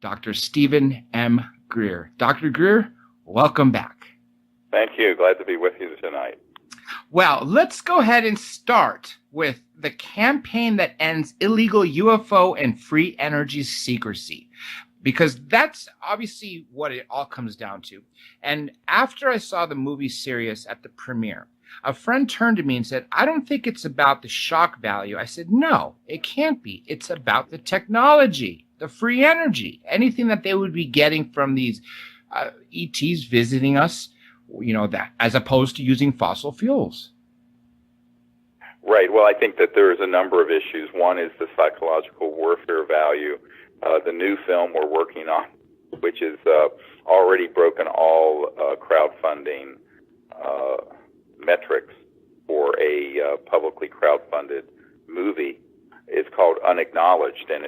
Dr. Stephen M. Greer. Dr. Greer, welcome back. Thank you. Glad to be with you tonight. Well, let's go ahead and start with the campaign that ends illegal UFO and free energy secrecy, because that's obviously what it all comes down to. And after I saw the movie Sirius at the premiere, a friend turned to me and said, I don't think it's about the shock value. I said, no, it can't be. It's about the technology, the free energy, anything that they would be getting from these ETs visiting us, that as opposed to using fossil fuels. Right. Well, I think that there's a number of issues. One is the psychological warfare value. The new film we're working on, which is already broken all crowdfunding metrics for a publicly crowdfunded movie, is called Unacknowledged, and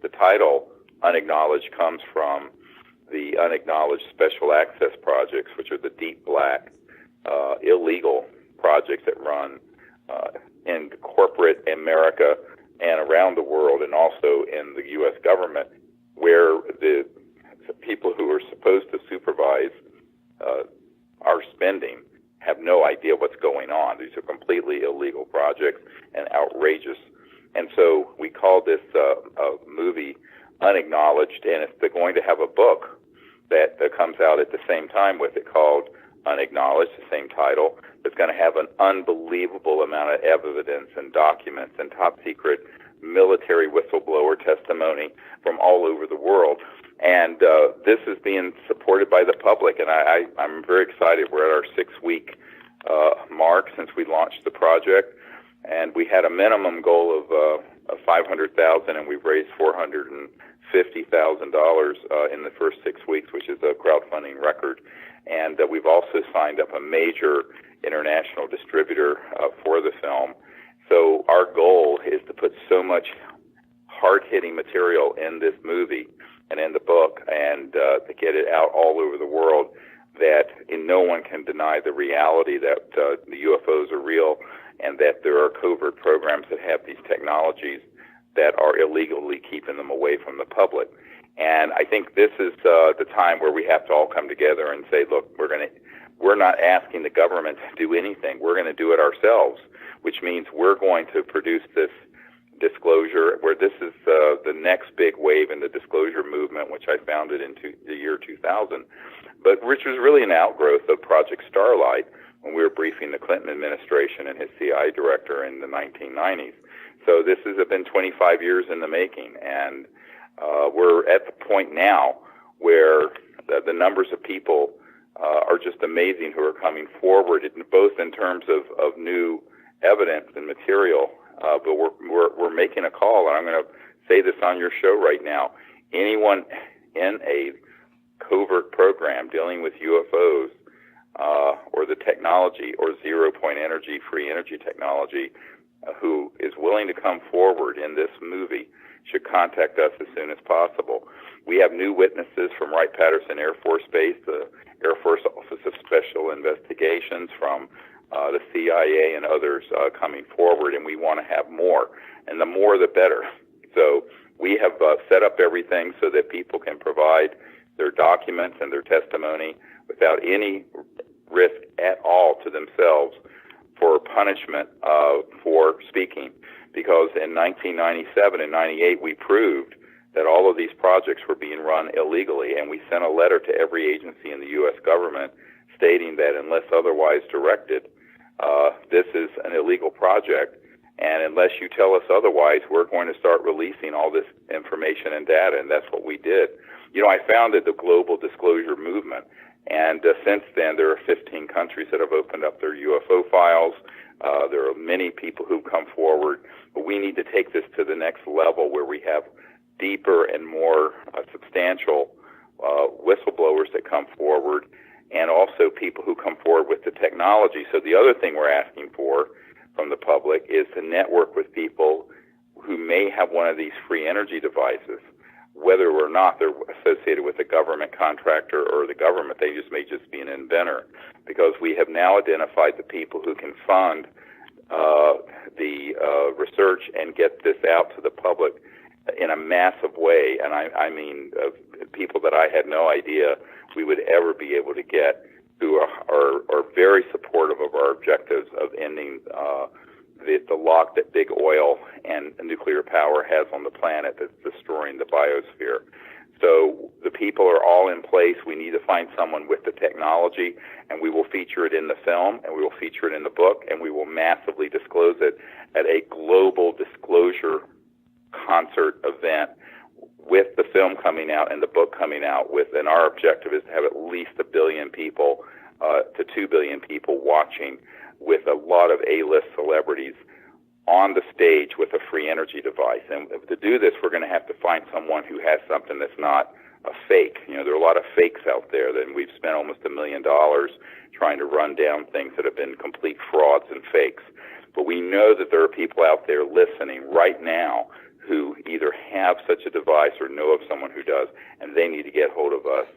the title Unacknowledged comes from the unacknowledged special access projects, which are the deep black illegal projects that run in corporate America and around the world, and also in the U.S. government, where the people who are supposed to supervise our spending have no idea what's going on. These are completely illegal projects and outrageous. And so we call this movie Unacknowledged, and they're going to have a book that comes out at the same time with it called Unacknowledged, the same title. It's going to have an unbelievable amount of evidence and documents and top secret military whistleblower testimony from all over the world. And this is being supported by the public, and I'm very excited. We're at our 6-week mark since we launched the project, and we had a minimum goal of $500,000, and we've raised $450,000 in the first 6 weeks, which is a crowdfunding record. And we've also signed up a major international distributor for the film. So our goal is to put so much hard-hitting material in this movie and in the book, and to get it out all over the world, that no one can deny the reality that the UFOs are real, and that there are covert programs that have these technologies that are illegally keeping them away from the public. And I think this is the time where we have to all come together and say, look, we're not asking the government to do anything. We're going to do it ourselves, which means we're going to produce this disclosure, where this is the next big wave in the disclosure movement, which I founded in the year 2000, but which was really an outgrowth of Project Starlight when we were briefing the Clinton administration and his CIA director in the 1990s. So this has been 25 years in the making, and we're at the point now where the numbers of people are just amazing who are coming forward, both in terms of new evidence and material. But we're making a call, and I'm going to say this on your show right now. Anyone in a covert program dealing with UFOs or the technology or zero-point energy, free energy technology, who is willing to come forward in this movie should contact us as soon as possible. We have new witnesses from Wright-Patterson Air Force Base, the Air Force Office of Special Investigations, from the CIA and others coming forward, and we want to have more, and the more the better. So we have set up everything so that people can provide their documents and their testimony without any risk at all to themselves for punishment for speaking. Because in 1997 and 98, we proved that all of these projects were being run illegally, and we sent a letter to every agency in the U.S. government stating that unless otherwise directed, this is an illegal project, and unless you tell us otherwise, we're going to start releasing all this information and data, and that's what we did. I founded the Global Disclosure Movement, and since then there are 15 countries that have opened up their UFO files. There are many people who've come forward, but we need to take this to the next level where we have deeper and more substantial whistleblowers that come forward, and also people who come forward with the technology. So the other thing we're asking for from the public is to network with people who may have one of these free energy devices, whether or not they're associated with a government contractor or the government. They may just be an inventor, because we have now identified the people who can fund the research and get this out to the public in a massive way, and I mean people that I had no idea we would ever be able to get, who are very supportive of our objectives of ending the lock that big oil and nuclear power has on the planet that's destroying the biosphere. So the people are all in place. We need to find someone with the technology, and we will feature it in the film, and we will feature it in the book, and we will massively disclose it at a global disclosure concert event with the film coming out and the book coming out with, and our objective is to have at least 1 billion people to 2 billion people watching, with a lot of A-list celebrities on the stage with a free energy device. And to do this, we're going to have to find someone who has something that's not a fake. You know, there are a lot of fakes out there, that we've spent almost $1 million trying to run down things that have been complete frauds and fakes. But we know that there are people out there listening right now who either have such a device or know of someone who does, and they need to get hold of us,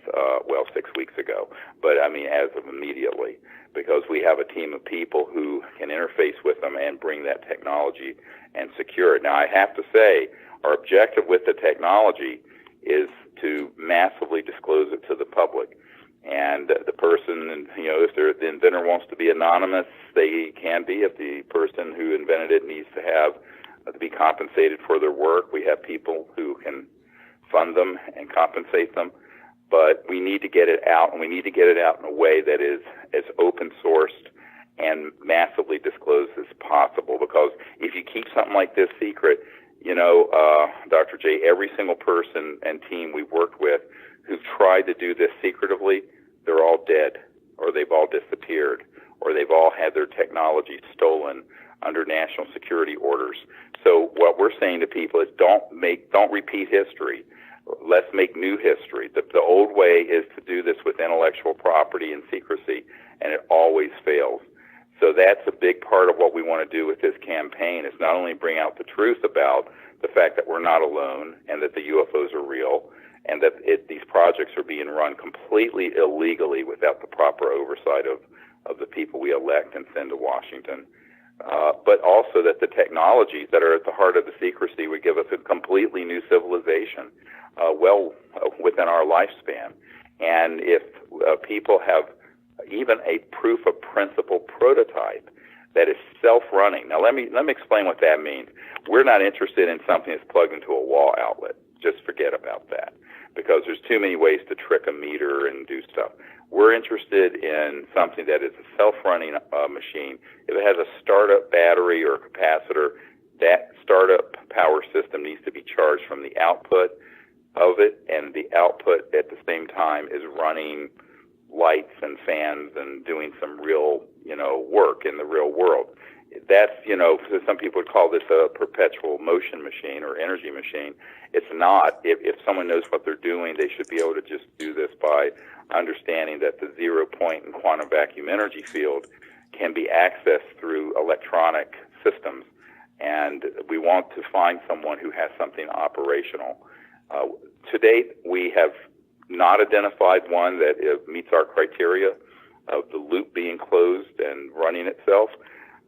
6 weeks ago. But, I mean, as of immediately, because we have a team of people who can interface with them and bring that technology and secure it. Now, I have to say, our objective with the technology is to massively disclose it to the public. And the person, you know, if the inventor wants to be anonymous, they can be. If the person who invented it needs to have to be compensated for their work, we have people who can fund them and compensate them. But we need to get it out, and we need to get it out in a way that is as open sourced and massively disclosed as possible. Because if you keep something like this secret, you know, Dr. J, every single person and team we've worked with who've tried to do this secretively, they're all dead, or they've all disappeared, or they've all had their technology stolen under national security orders. So what we're saying to people is don't repeat history. Let's make new history. The old way is to do this with intellectual property and secrecy, and it always fails. So that's a big part of what we want to do with this campaign, is not only bring out the truth about the fact that we're not alone and that the UFOs are real, and that these projects are being run completely illegally without the proper oversight of the people we elect and send to Washington, but also that the technologies that are at the heart of the secrecy would give us a completely new civilization within our lifespan. And if people have even a proof of principle prototype that is self-running. Now let me explain what that means. We're not interested in something that's plugged into a wall outlet. Just forget about that, because there's too many ways to trick a meter and do stuff. We're interested in something that is a self-running machine. If it has a startup battery or a capacitor, that startup power system needs to be charged from the output of it, and the output at the same time is running lights and fans and doing some real, work in the real world. That's, some people would call this a perpetual motion machine or energy machine. It's not. If someone knows what they're doing, they should be able to just do this by understanding that the 0 point in quantum vacuum energy field can be accessed through electronic systems. And we want to find someone who has something operational. To date, we have not identified one that meets our criteria of the loop being closed and running itself.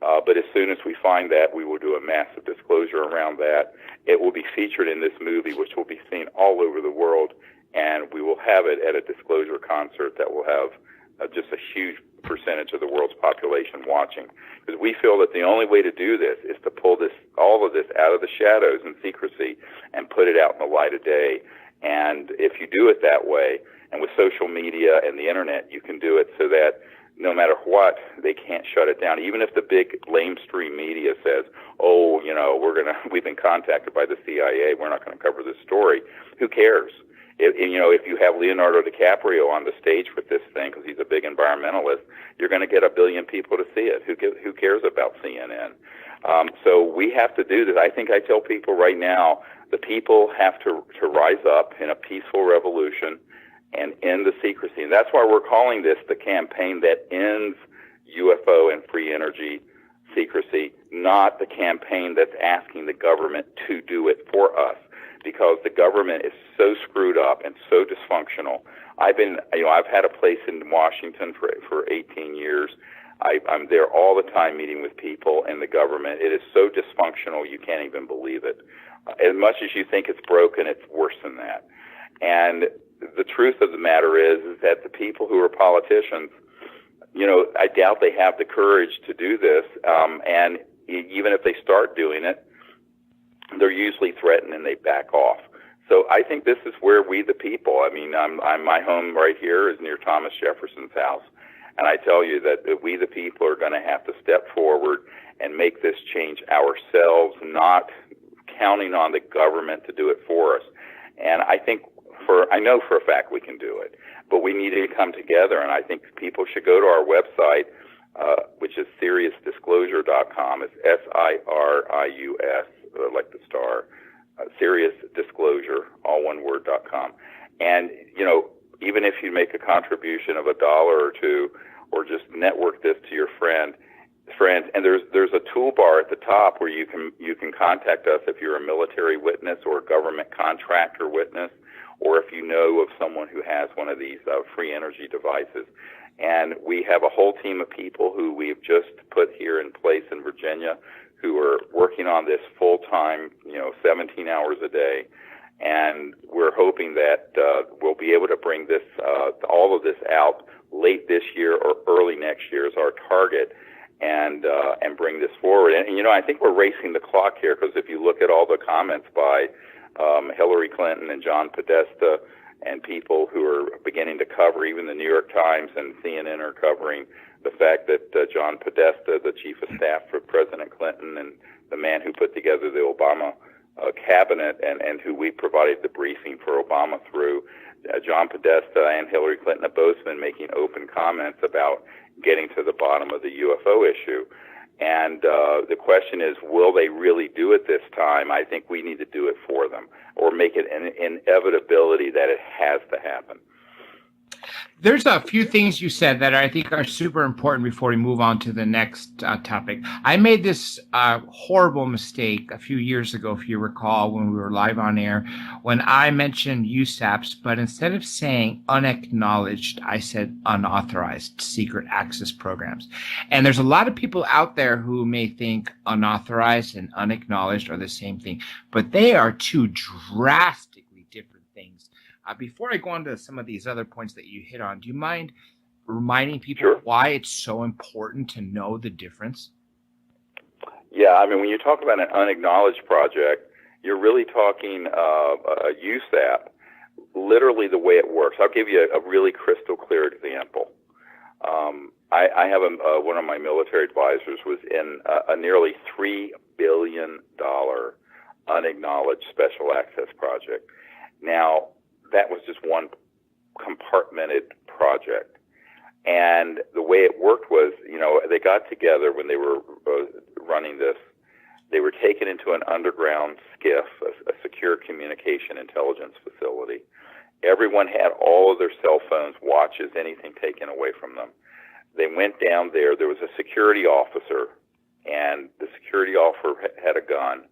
But as soon as we find that, we will do a massive disclosure around that. It will be featured in this movie, which will be seen all over the world, and we will have it at a disclosure concert that will have just a huge percentage of the world's population watching. Because we feel that the only way to do this is to pull all of this out of the shadows and secrecy and put it out in the light of day. And if you do it that way, and with social media and the internet, you can do it so that no matter what, they can't shut it down. Even if the big lamestream media says, we've been contacted by the CIA, we're not going to cover this story. Who cares? If you have Leonardo DiCaprio on the stage with this thing, because he's a big environmentalist, you're going to get 1 billion people to see it. Who cares about CNN? So we have to do this. I think I tell people right now, the people have to rise up in a peaceful revolution and end the secrecy. And that's why we're calling this the campaign that ends UFO and free energy secrecy, not the campaign that's asking the government to do it for us, because the government is so screwed up and so dysfunctional. I've had a place in Washington for 18 years. I'm there all the time meeting with people in the government. It is so dysfunctional you can't even believe it. As much as you think it's broken, it's worse than that. And the truth of the matter is that the people who are politicians, I doubt they have the courage to do this. And even if they start doing it, they're usually threatened and they back off. So I think this is where we, the people, my home right here is near Thomas Jefferson's house. And I tell you that we, the people, are going to have to step forward and make this change ourselves, not counting on the government to do it for us. And I know for a fact we can do it, but we need to come together. And I think people should go to our website, which is SeriousDisclosure.com. It's SIRIUS, like the star, SeriousDisclosure, all one word.com. And, even if you make a contribution of $1 or $2, or just network this to your friends, and there's a toolbar at the top where you can contact us if you're a military witness or a government contractor witness, or if you know of someone who has one of these free energy devices. And we have a whole team of people who we've just put here in place in Virginia who are working on this full time, 17 hours a day. And we're hoping that we'll be able to bring this, all of this out late this year or early next year is our target, and bring this forward. And I think we're racing the clock here, because if you look at all the comments by Hillary Clinton and John Podesta and people who are beginning to cover, even the New York Times and CNN are covering the fact that John Podesta, the chief of staff for President Clinton and the man who put together the Obama cabinet and who we provided the briefing for Obama through, John Podesta and Hillary Clinton have both been making open comments about getting to the bottom of the UFO issue. And the question is, will they really do it this time? I think we need to do it for them, or make it an inevitability that it has to happen. There's a few things you said that I think are super important before we move on to the next topic. I made this horrible mistake a few years ago, if you recall, when we were live on air, when I mentioned USAPs, but instead of saying unacknowledged, I said unauthorized secret access programs. And there's a lot of people out there who may think unauthorized and unacknowledged are the same thing, but they are two drastically different things. Before I go on to some of these other points that you hit on, do you mind reminding people Sure. why it's so important to know the difference? Yeah, when you talk about an unacknowledged project, you're really talking a USAP, literally the way it works. I'll give you a really crystal clear example. I have one of my military advisors was in a nearly $3 billion unacknowledged special access project. Now, that was just one compartmented project. And the way it worked was, they got together when they were running this. They were taken into an underground skiff, a secure communication intelligence facility. Everyone had all of their cell phones, watches, anything taken away from them. They went down there. There was a security officer, and the security officer had a gun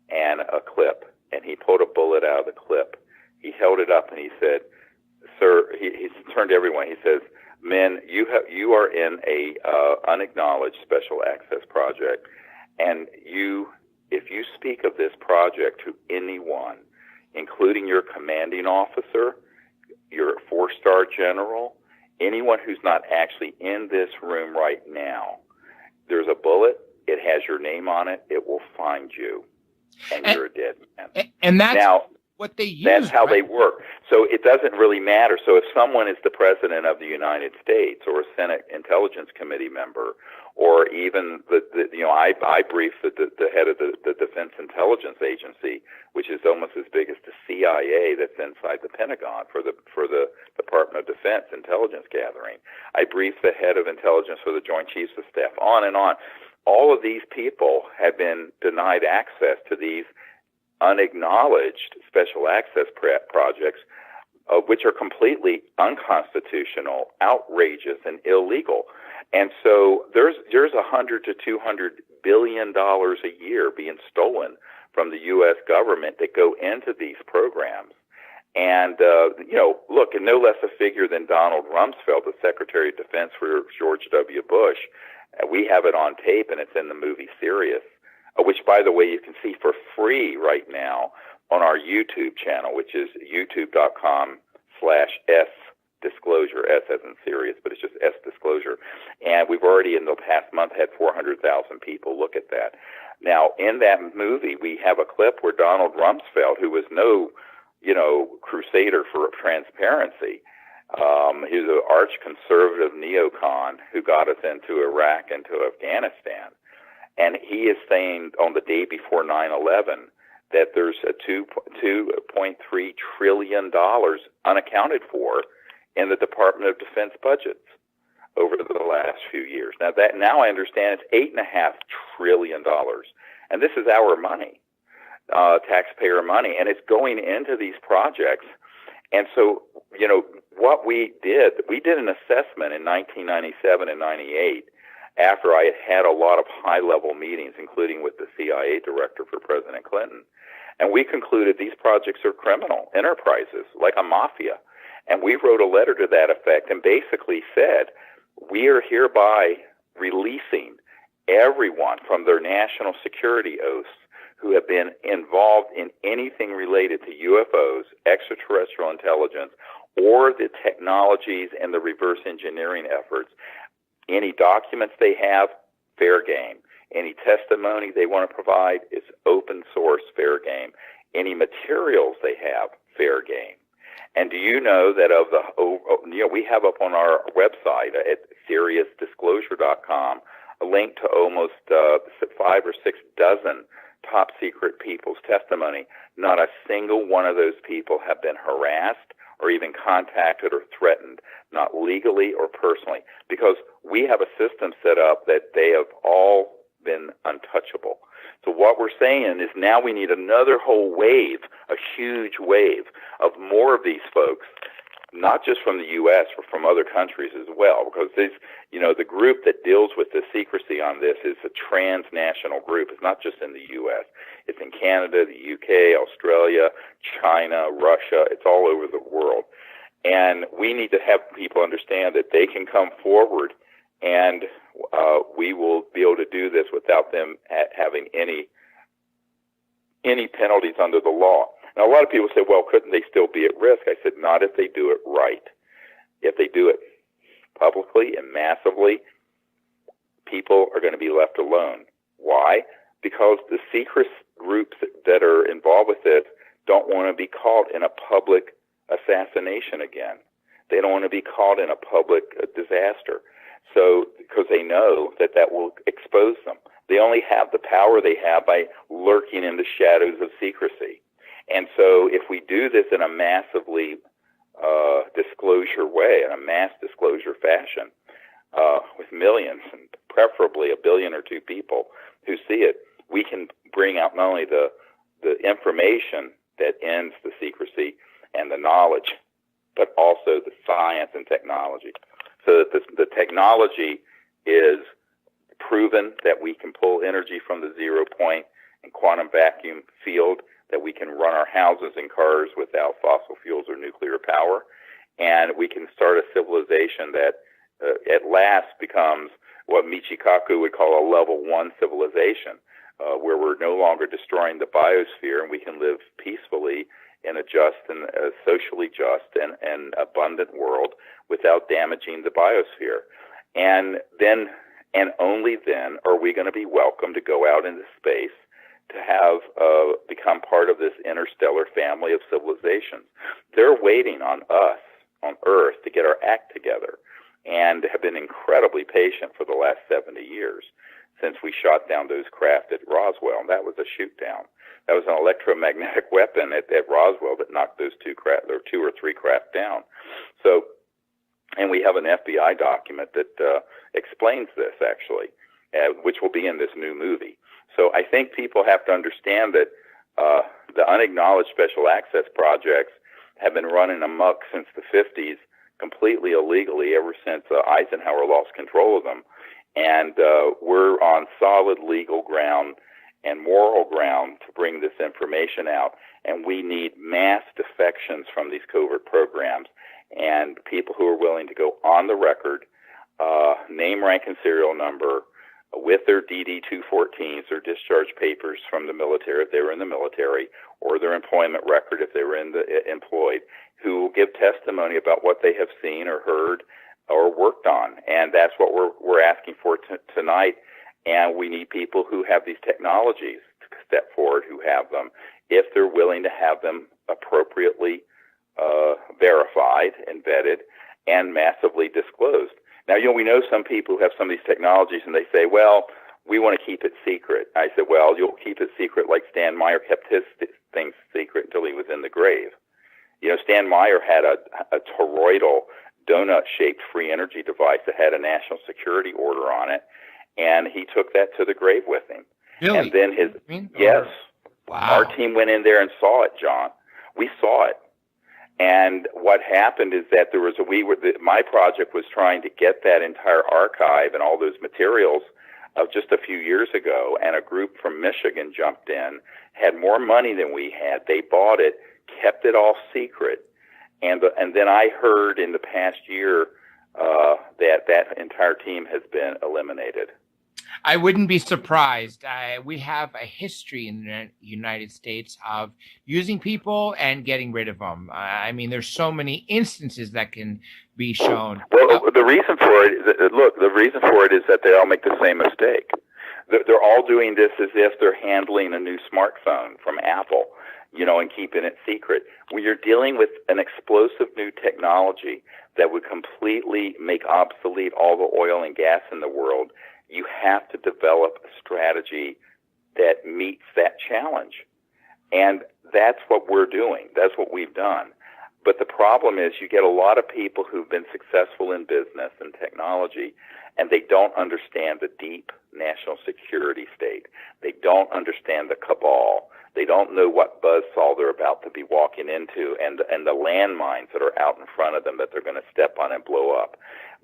and a clip, and he pulled a bullet out of the clip. He held it up and he said, "Sir," he turned to everyone. He says, "Men, you are in a unacknowledged special access project, and if you speak of this project to anyone, including your commanding officer, your 4-star general, anyone who's not actually in this room right now, there's a bullet. It has your name on it. It will find you, and you're a dead man." And that's now, what they use. That's how right? they work. So it doesn't really matter. So if someone is the President of the United States or a Senate Intelligence Committee member, or even I briefed the head of the Defense Intelligence Agency, which is almost as big as the CIA that's inside the Pentagon for the Department of Defense intelligence gathering. I briefed the head of intelligence for the Joint Chiefs of Staff, on and on. All of these people have been denied access to these unacknowledged special access projects, which are completely unconstitutional, outrageous, and illegal. And so there's $100 to $200 billion a year being stolen from the U.S. government that go into these programs. And, look, and no less a figure than Donald Rumsfeld, the Secretary of Defense for George W. Bush. We have it on tape, and it's in the movie Sirius. which, by the way, you can see for free right now on our YouTube channel, which is youtube.com/S disclosure, S as in serious, but it's just S disclosure. And we've already in the past month had 400,000 people look at that. Now, in that movie, we have a clip where Donald Rumsfeld, who was no, crusader for transparency, he was an arch-conservative neocon who got us into Iraq and to Afghanistan. And he is saying on the day before 9/11 that there's a $2.3 trillion unaccounted for in the Department of Defense budgets over the last few years. Now I understand it's $8.5 trillion, and this is our money, taxpayer money, and it's going into these projects. And so, what we did an assessment in 1997 and 98 after I had a lot of high-level meetings, including with the CIA director for President Clinton, and we concluded these projects are criminal enterprises, like a mafia. And we wrote a letter to that effect and basically said, we are hereby releasing everyone from their national security oaths who have been involved in anything related to UFOs, extraterrestrial intelligence, or the technologies and the reverse engineering efforts. Any documents they have, fair game. Any testimony they want to provide is open source, fair game. Any materials they have, fair game. And do you know that we have up on our website at SeriousDisclosure.com a link to almost 5 or 6 dozen top secret people's testimony. Not a single one of those people have been harassed or even contacted or threatened, not legally or personally, because we have a system set up that they have all been untouchable. So what we're saying is now we need another whole wave, a huge wave of more of these folks, not just from the U.S., but from other countries as well, because the group that deals with the secrecy on this is a transnational group. It's not just in the U.S. It's in Canada, the U.K., Australia, China, Russia. It's all over the world. And we need to have people understand that they can come forward and we will be able to do this without them having any penalties under the law. Now, a lot of people say, well, couldn't they still be at risk? I said, not if they do it right. If they do it publicly and massively, people are going to be left alone. Why? Because the secret groups that are involved with this don't want to be caught in a public assassination again. They don't want to be caught in a public disaster. So, because they know that will expose them. They only have the power they have by lurking in the shadows of secrecy. And so if we do this in a massively disclosure way, in a mass disclosure fashion, with millions, and preferably 1 billion or 2 people who see it, we can bring out not only the information that ends the secrecy and the knowledge, but also the science and technology. So that the technology is proven that we can pull energy from the 0 point and quantum vacuum field, that we can run our houses and cars without fossil fuels or nuclear power, and we can start a civilization that at last becomes what Michikaku would call a level 1 civilization, where we're no longer destroying the biosphere and we can live peacefully in a just and a socially just and abundant world without damaging the biosphere. And only then are we going to be welcome to go out into space to have become part of this interstellar family of civilizations. They're waiting on us on Earth to get our act together and have been incredibly patient for the last 70 years since we shot down those craft at Roswell. And that was a shoot down. That was an electromagnetic weapon at Roswell that knocked those 2 or 3 craft down. So, and we have an FBI document that explains this, actually, which will be in this new movie. So I think people have to understand that the unacknowledged special access projects have been running amok since the 50s, completely illegally ever since Eisenhower lost control of them. And we're on solid legal ground and moral ground to bring this information out. And we need mass defections from these covert programs and people who are willing to go on the record, name, rank, and serial number, with their DD-214s, their discharge papers from the military if they were in the military, or their employment record if they were employed, who will give testimony about what they have seen or heard or worked on. And that's what we're asking for tonight. And we need people who have these technologies to step forward, who have them, if they're willing to have them appropriately verified and vetted and massively disclosed. Now, we know some people who have some of these technologies and they say, well, we want to keep it secret. I said, well, you'll keep it secret like Stan Meyer kept his things secret until he was in the grave. Stan Meyer had a toroidal donut-shaped free energy device that had a national security order on it, and he took that to the grave with him. Really? And then yes. Wow. Our team went in there and saw it, John. We saw it. And what happened is that my project was trying to get that entire archive and all those materials of just a few years ago, and a group from Michigan jumped in, had more money than we had. They bought it, kept it all secret, and then I heard in the past year that entire team has been eliminated. I wouldn't be surprised. We have a history in the United States of using people and getting rid of them. I mean, there's so many instances that can be shown. Well, the reason for it is that they all make the same mistake. They're all doing this as if they're handling a new smartphone from Apple, and keeping it secret. When you're dealing with an explosive new technology that would completely make obsolete all the oil and gas in the world, you have to develop a strategy that meets that challenge. And that's what we're doing. That's what we've done. But the problem is you get a lot of people who've been successful in business and technology, and they don't understand the deep national security state. They don't understand the cabal. They don't know what buzzsaw they're about to be walking into and the landmines that are out in front of them that they're going to step on and blow up.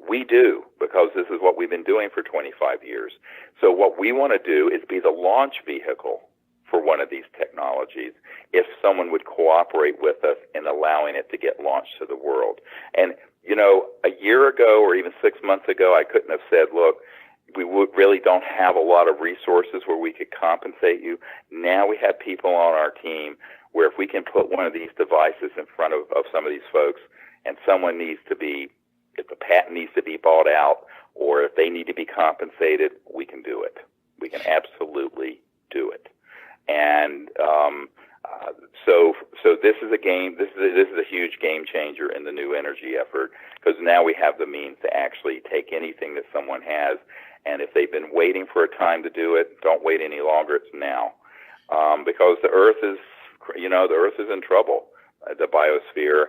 We do, because this is what we've been doing for 25 years. So what we want to do is be the launch vehicle for one of these technologies if someone would cooperate with us in allowing it to get launched to the world. And, a year ago or even 6 months ago, I couldn't have said, look, we really don't have a lot of resources where we could compensate you. Now we have people on our team where if we can put one of these devices in front of some of these folks, and someone needs to be, if the patent needs to be bought out, or if they need to be compensated, we can do it. We can absolutely do it. And so this is a game. This is a huge game changer in the new energy effort, because now we have the means to actually take anything that someone has, and if they've been waiting for a time to do it, don't wait any longer. It's now, because the Earth is in trouble, the biosphere.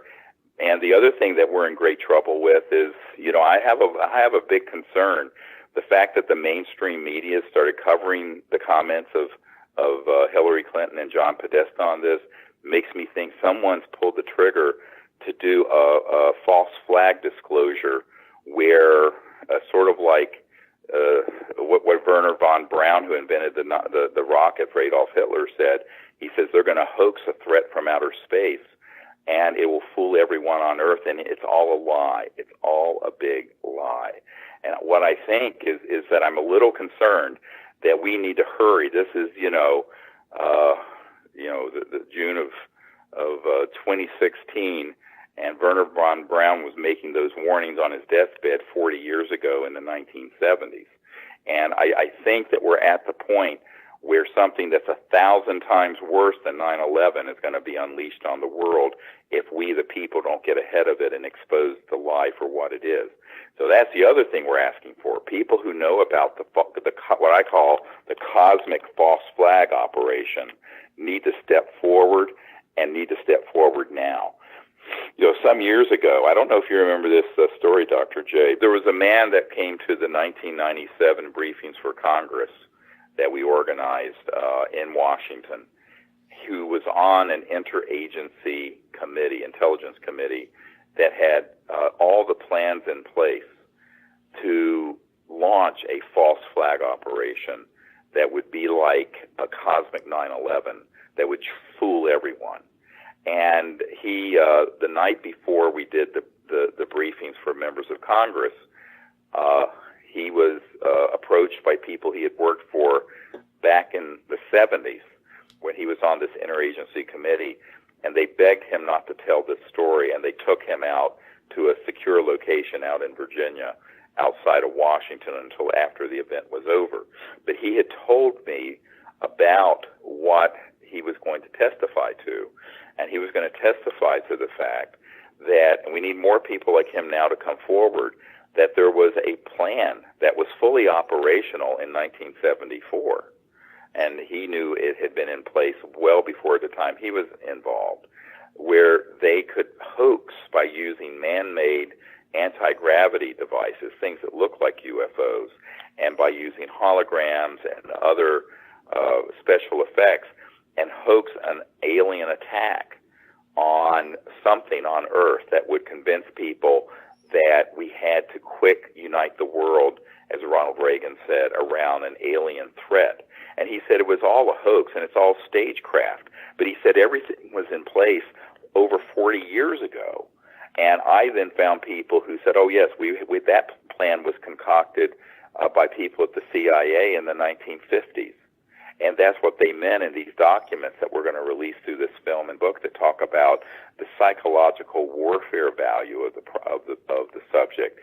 And the other thing that we're in great trouble with is, I have a big concern. The fact that the mainstream media started covering the comments of Hillary Clinton and John Podesta on this makes me think someone's pulled the trigger to do a false flag disclosure where sort of like what Werner von Braun, who invented the rocket for Adolf Hitler, said. He says they're going to hoax a threat from outer space, and it will fool everyone on Earth, and it's all a lie. It's all a big lie. And what I think is that I'm a little concerned that we need to hurry. This is, the June of 2016, and Werner von Braun was making those warnings on his deathbed 40 years ago in the 1970s. And I think that we're at the point where something that's 1,000 times worse than 9/11 is going to be unleashed on the world if we, the people, don't get ahead of it and expose the lie for what it is. So that's the other thing we're asking for. People who know about what I call the cosmic false flag operation need to step forward, and need to step forward now. Some years ago, I don't know if you remember this story, Dr. J, there was a man that came to the 1997 briefings for Congress that we organized in Washington, who was on an interagency committee, intelligence committee, that had all the plans in place to launch a false flag operation that would be like a cosmic 9/11 that would fool everyone. And he, the night before we did the briefings for members of Congress, he was approached by people he had worked for back in the 70s when he was on this interagency committee, and they begged him not to tell this story, and they took him out to a secure location out in Virginia outside of Washington until after the event was over. But he had told me about what he was going to testify to, and he was going to testify to the fact that, and we need more people like him now to come forward, that there was a plan that was fully operational in 1974, and he knew it had been in place well before the time he was involved, where they could hoax by using man-made anti-gravity devices, things that look like UFOs, and by using holograms and other special effects, and hoax an alien attack on something on Earth that would convince people that we had to quick unite the world, as Ronald Reagan said, around an alien threat. And he said it was all a hoax and it's all stagecraft. But he said everything was in place over 40 years ago. And I then found people who said, oh, yes, that plan was concocted by people at the CIA in the 1950s. And that's what they meant in these documents that we're going to release through this film and book that talk about the psychological warfare value of the subject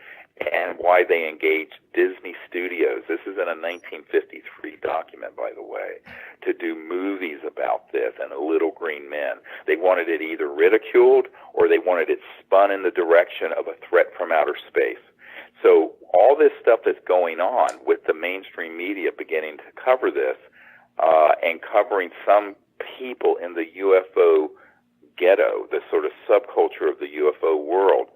and why they engaged Disney Studios. This is in a 1953 document, by the way, to do movies about this and Little Green Men. They wanted it either ridiculed or they wanted it spun in the direction of a threat from outer space. So all this stuff that's going on with the mainstream media beginning to cover this, and covering some people in the UFO ghetto, the sort of subculture of the UFO world,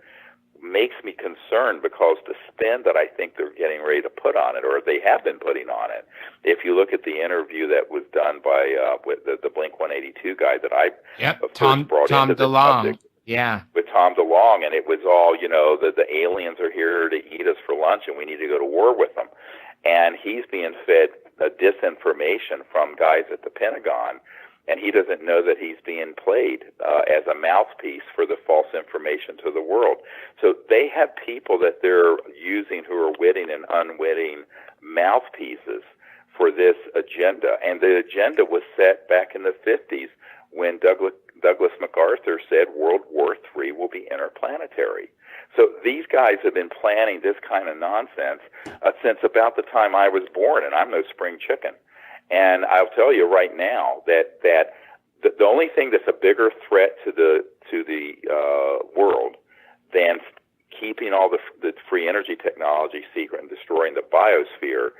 makes me concerned because the spin that I think they're getting ready to put on it, or they have been putting on it. If you look at the interview that was done by with the Blink-182 guy that I brought into the subject, with Tom DeLonge, and it was all, the aliens are here to eat us for lunch and we need to go to war with them. And he's being fed disinformation from guys at the Pentagon, and he doesn't know that he's being played as a mouthpiece for the false information to the world. So they have people that they're using who are witting and unwitting mouthpieces for this agenda. And the agenda was set back in the 50s when Douglas MacArthur said World War III will be interplanetary. So these guys have been planning this kind of nonsense since about the time I was born, and I'm no spring chicken. And I'll tell you right now that the only thing that's a bigger threat to the world than keeping all the free energy technology secret and destroying the biosphere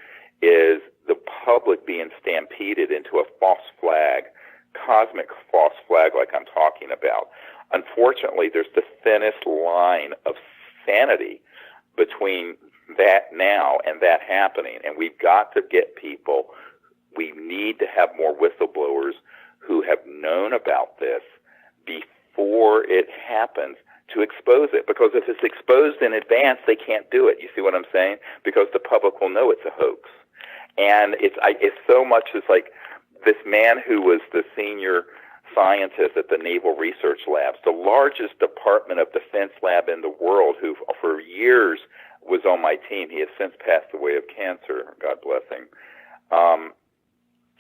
is the public being stampeded into a false flag, cosmic false flag like I'm talking about. Unfortunately, there's the thinnest line of sanity between that now and that happening, and we've got to get people. We need to have more whistleblowers who have known about this before it happens to expose it, because if it's exposed in advance, they can't do it. You see what I'm saying? Because the public will know it's a hoax. And it's so much as like this man who was the senior scientist at the Naval Research Labs, the largest Department of Defense lab in the world, who for years was on my team. He has since passed away of cancer, God bless him.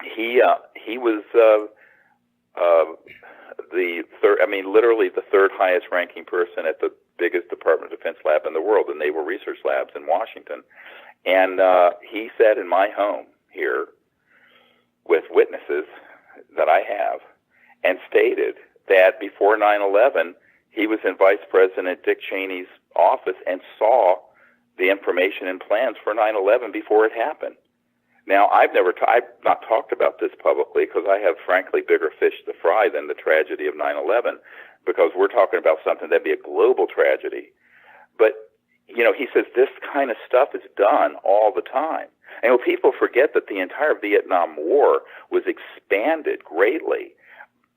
He was the third, literally the third highest ranking person at the biggest Department of Defense lab in the world, the Naval Research Labs in Washington. And he said in my home here with witnesses that I have, and stated that before 9/11, he was in Vice President Dick Cheney's office and saw the information and plans for 9/11 before it happened. Now, I've not talked about this publicly because I have, frankly, bigger fish to fry than the tragedy of 9/11, because we're talking about something that'd be a global tragedy. But, he says this kind of stuff is done all the time. And people forget that the entire Vietnam War was expanded greatly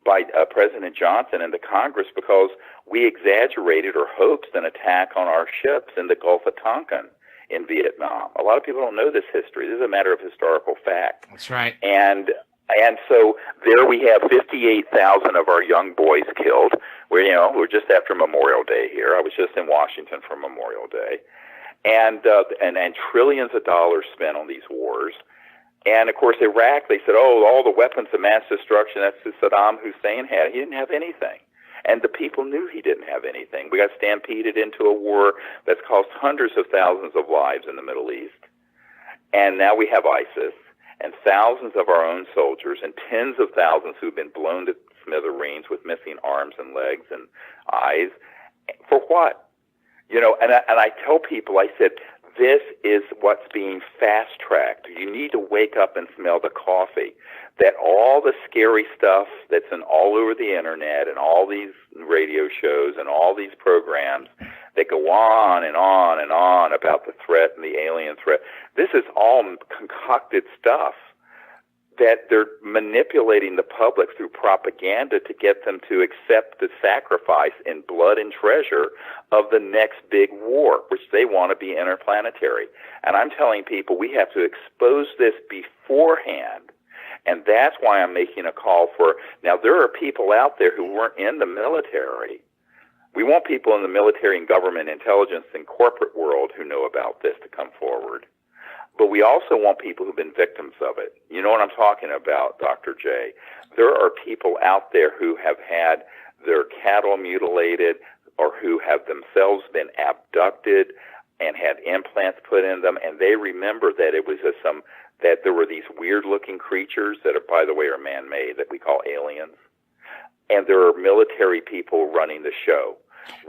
by President Johnson and the Congress because we exaggerated or hoaxed an attack on our ships in the Gulf of Tonkin in Vietnam. A lot of people don't know this history. This is a matter of historical fact. That's right. And so there we have 58,000 of our young boys killed. We're just after Memorial Day here. I was just in Washington for Memorial Day. and trillions of dollars spent on these wars. And of course, Iraq, they said, oh, all the weapons of mass destruction that Saddam Hussein had. He didn't have anything. And the people knew he didn't have anything. We got stampeded into a war that's cost hundreds of thousands of lives in the Middle East. And now we have ISIS and thousands of our own soldiers and tens of thousands who've been blown to smithereens with missing arms and legs and eyes. For what? You know, and I tell people, I said, this is what's being fast-tracked. You need to wake up and smell the coffee. That all the scary stuff that's all over the internet and all these radio shows and all these programs that go on and on and on about the threat and the alien threat, this is all concocted stuff that they're manipulating the public through propaganda to get them to accept the sacrifice in blood and treasure of the next big war, which they want to be interplanetary. And I'm telling people we have to expose this beforehand. And that's why I'm making a call for, now there are people out there who weren't in the military. We want people in the military and government intelligence and corporate world who know about this to come forward. But we also want people who've been victims of it. You know what I'm talking about, Dr. J. There are people out there who have had their cattle mutilated or who have themselves been abducted and had implants put in them, and they remember that it was that there were these weird-looking creatures that, are, by the way, are man-made that we call aliens, and there are military people running the show.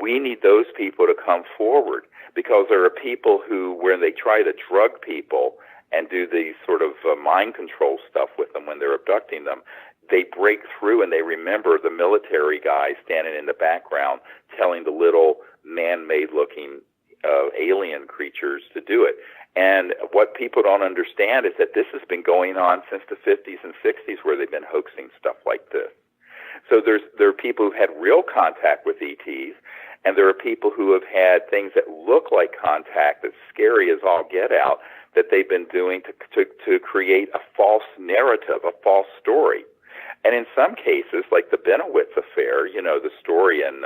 We need those people to come forward, because there are people who, when they try to drug people and do these sort of mind control stuff with them when they're abducting them, they break through and they remember the military guy standing in the background telling the little man-made looking alien creatures to do it. And what people don't understand is that this has been going on since the 50s and 60s, where they've been hoaxing stuff like this. So there are people who've had real contact with ETs, and there are people who have had things that look like contact, that's scary as all get out, that they've been doing to create a false narrative, a false story. And in some cases, like the Benowitz affair, you know, the story in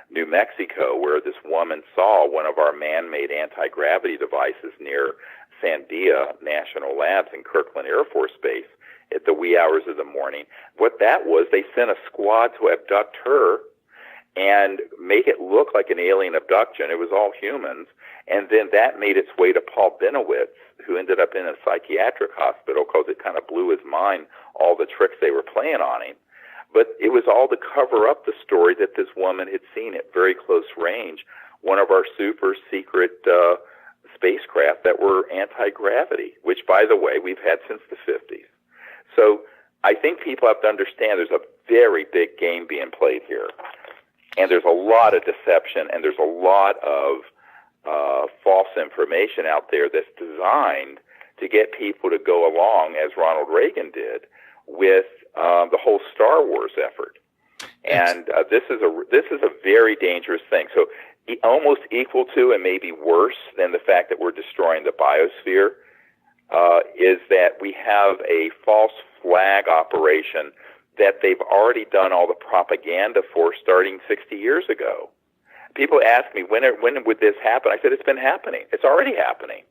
New Mexico, where this woman saw one of our man-made anti-gravity devices near Sandia National Labs in Kirkland Air Force Base at the wee hours of the morning. What that was, they sent a squad to abduct her and make it look like an alien abduction. It was all humans. And then that made its way to Paul Benowitz, who ended up in a psychiatric hospital because it kind of blew his mind, all the tricks they were playing on him. But it was all to cover up the story that this woman had seen at very close range, one of our super secret spacecraft that were anti-gravity, which, by the way, we've had since the 50s. So I think people have to understand there's a very big game being played here. And there's a lot of deception, and there's a lot of false information out there that's designed to get people to go along, as Ronald Reagan did, with the whole Star Wars effort. And this is a very dangerous thing. So almost equal to and maybe worse than the fact that we're destroying the biosphere is that we have a false flag operation that they've already done all the propaganda for starting 60 years ago. People ask me, when would this happen? I said, it's been happening. It's already happening.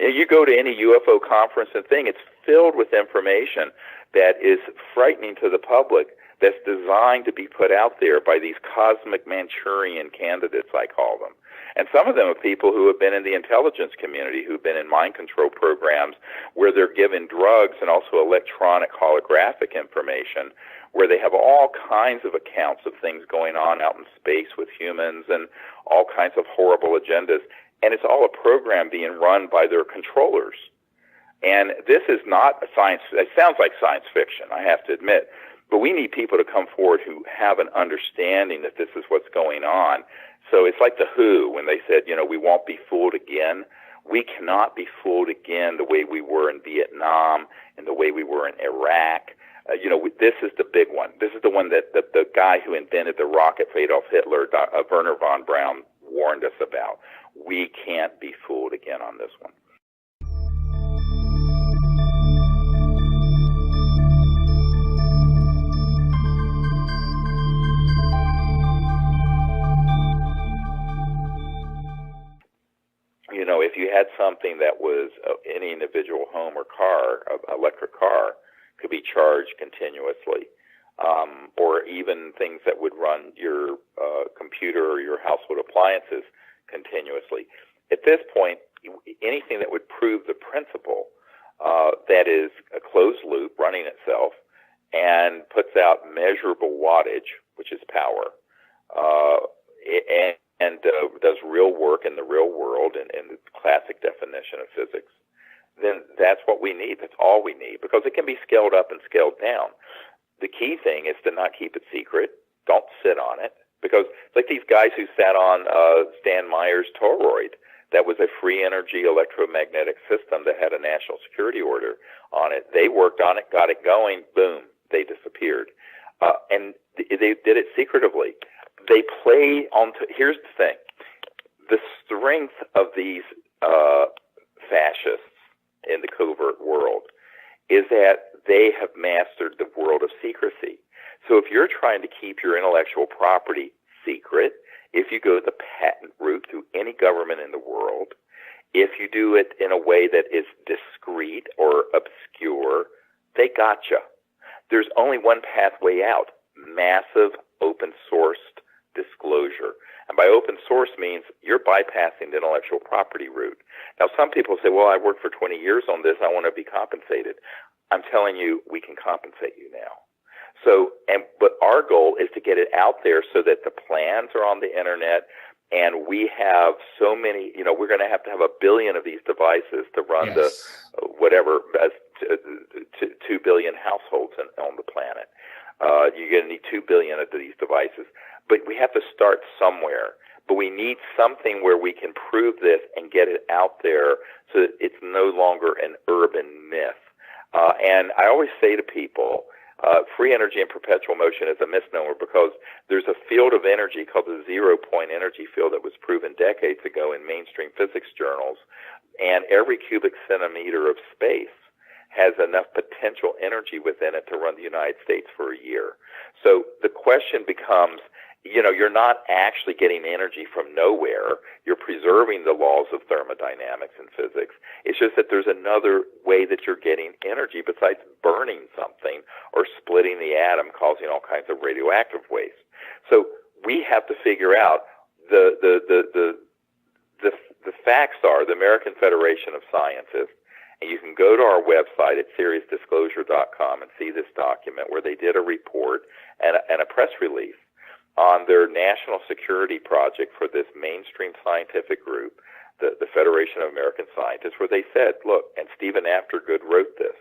You go to any UFO conference and thing, it's filled with information that is frightening to the public, that's designed to be put out there by these cosmic Manchurian candidates, I call them. And some of them are people who have been in the intelligence community, who've been in mind control programs where they're given drugs and also electronic holographic information, where they have all kinds of accounts of things going on out in space with humans and all kinds of horrible agendas. And it's all a program being run by their controllers. And this is not a science, it sounds like science fiction, I have to admit, but we need people to come forward who have an understanding that this is what's going on. So it's like the WHO when they said, we won't be fooled again. We cannot be fooled again the way we were in Vietnam and the way we were in Iraq. This is the big one. This is the one that the guy who invented the rocket for Adolf Hitler, Werner von Braun, warned us about. We can't be fooled again on this one. if you had something that was any individual home or car, electric car, could be charged continuously, or even things that would run your computer or your household appliances continuously. At this point, anything that would prove the principle that is a closed loop running itself and puts out measurable wattage, which is power, and does real work in the real world in the classic definition of physics, then that's what we need. That's all we need, because it can be scaled up and scaled down. The key thing is to not keep it secret. Don't sit on it, because it's like these guys who sat on Stan Meyer's toroid. That was a free energy electromagnetic system that had a national security order on it. They worked on it, got it going, boom, they disappeared. And they did it secretively. They play on, here's the thing, the strength of these fascists in the covert world is that they have mastered the world of secrecy. So if you're trying to keep your intellectual property secret, if you go the patent route through any government in the world, if you do it in a way that is discreet or obscure, they gotcha. There's only one pathway out: massive open-sourced disclosure. And by open source means you're bypassing the intellectual property route. Now, some people say, well, I worked for 20 years on this, I want to be compensated. I'm telling you, we can compensate you now. But our goal is to get it out there so that the plans are on the internet, and we have so many, we're going to have 1 billion of these devices to run the, 2 billion households on the planet. You're going to need 2 billion of these devices. But we have to start somewhere. But we need something where we can prove this and get it out there so that it's no longer an urban myth. And I always say to people, free energy and perpetual motion is a misnomer, because there's a field of energy called the zero-point energy field that was proven decades ago in mainstream physics journals, and every cubic centimeter of space has enough potential energy within it to run the United States for a year. So the question becomes, you're not actually getting energy from nowhere. You're preserving the laws of thermodynamics and physics. It's just that there's another way that you're getting energy besides burning something or splitting the atom, causing all kinds of radioactive waste. So we have to figure out the facts are the American Federation of Scientists, and you can go to our website at SeriousDisclosure.com and see this document where they did a report and a press release on their national security project for this mainstream scientific group, the Federation of American Scientists, where they said, look, and Stephen Aftergood wrote this,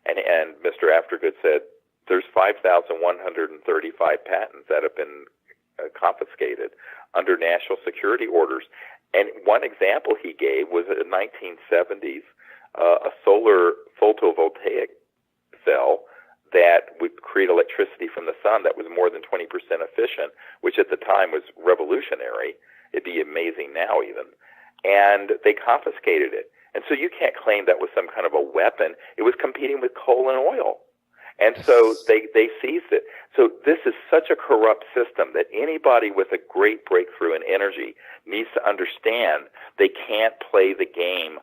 and Mr. Aftergood said, there's 5,135 patents that have been confiscated under national security orders. And one example he gave was in the 1970s, a solar photovoltaic cell that would create electricity from the sun that was more than 20% efficient, which at the time was revolutionary. It'd be amazing now even. And they confiscated it. And so you can't claim that was some kind of a weapon. It was competing with coal and oil. And so they seized it. So this is such a corrupt system that anybody with a great breakthrough in energy needs to understand they can't play the game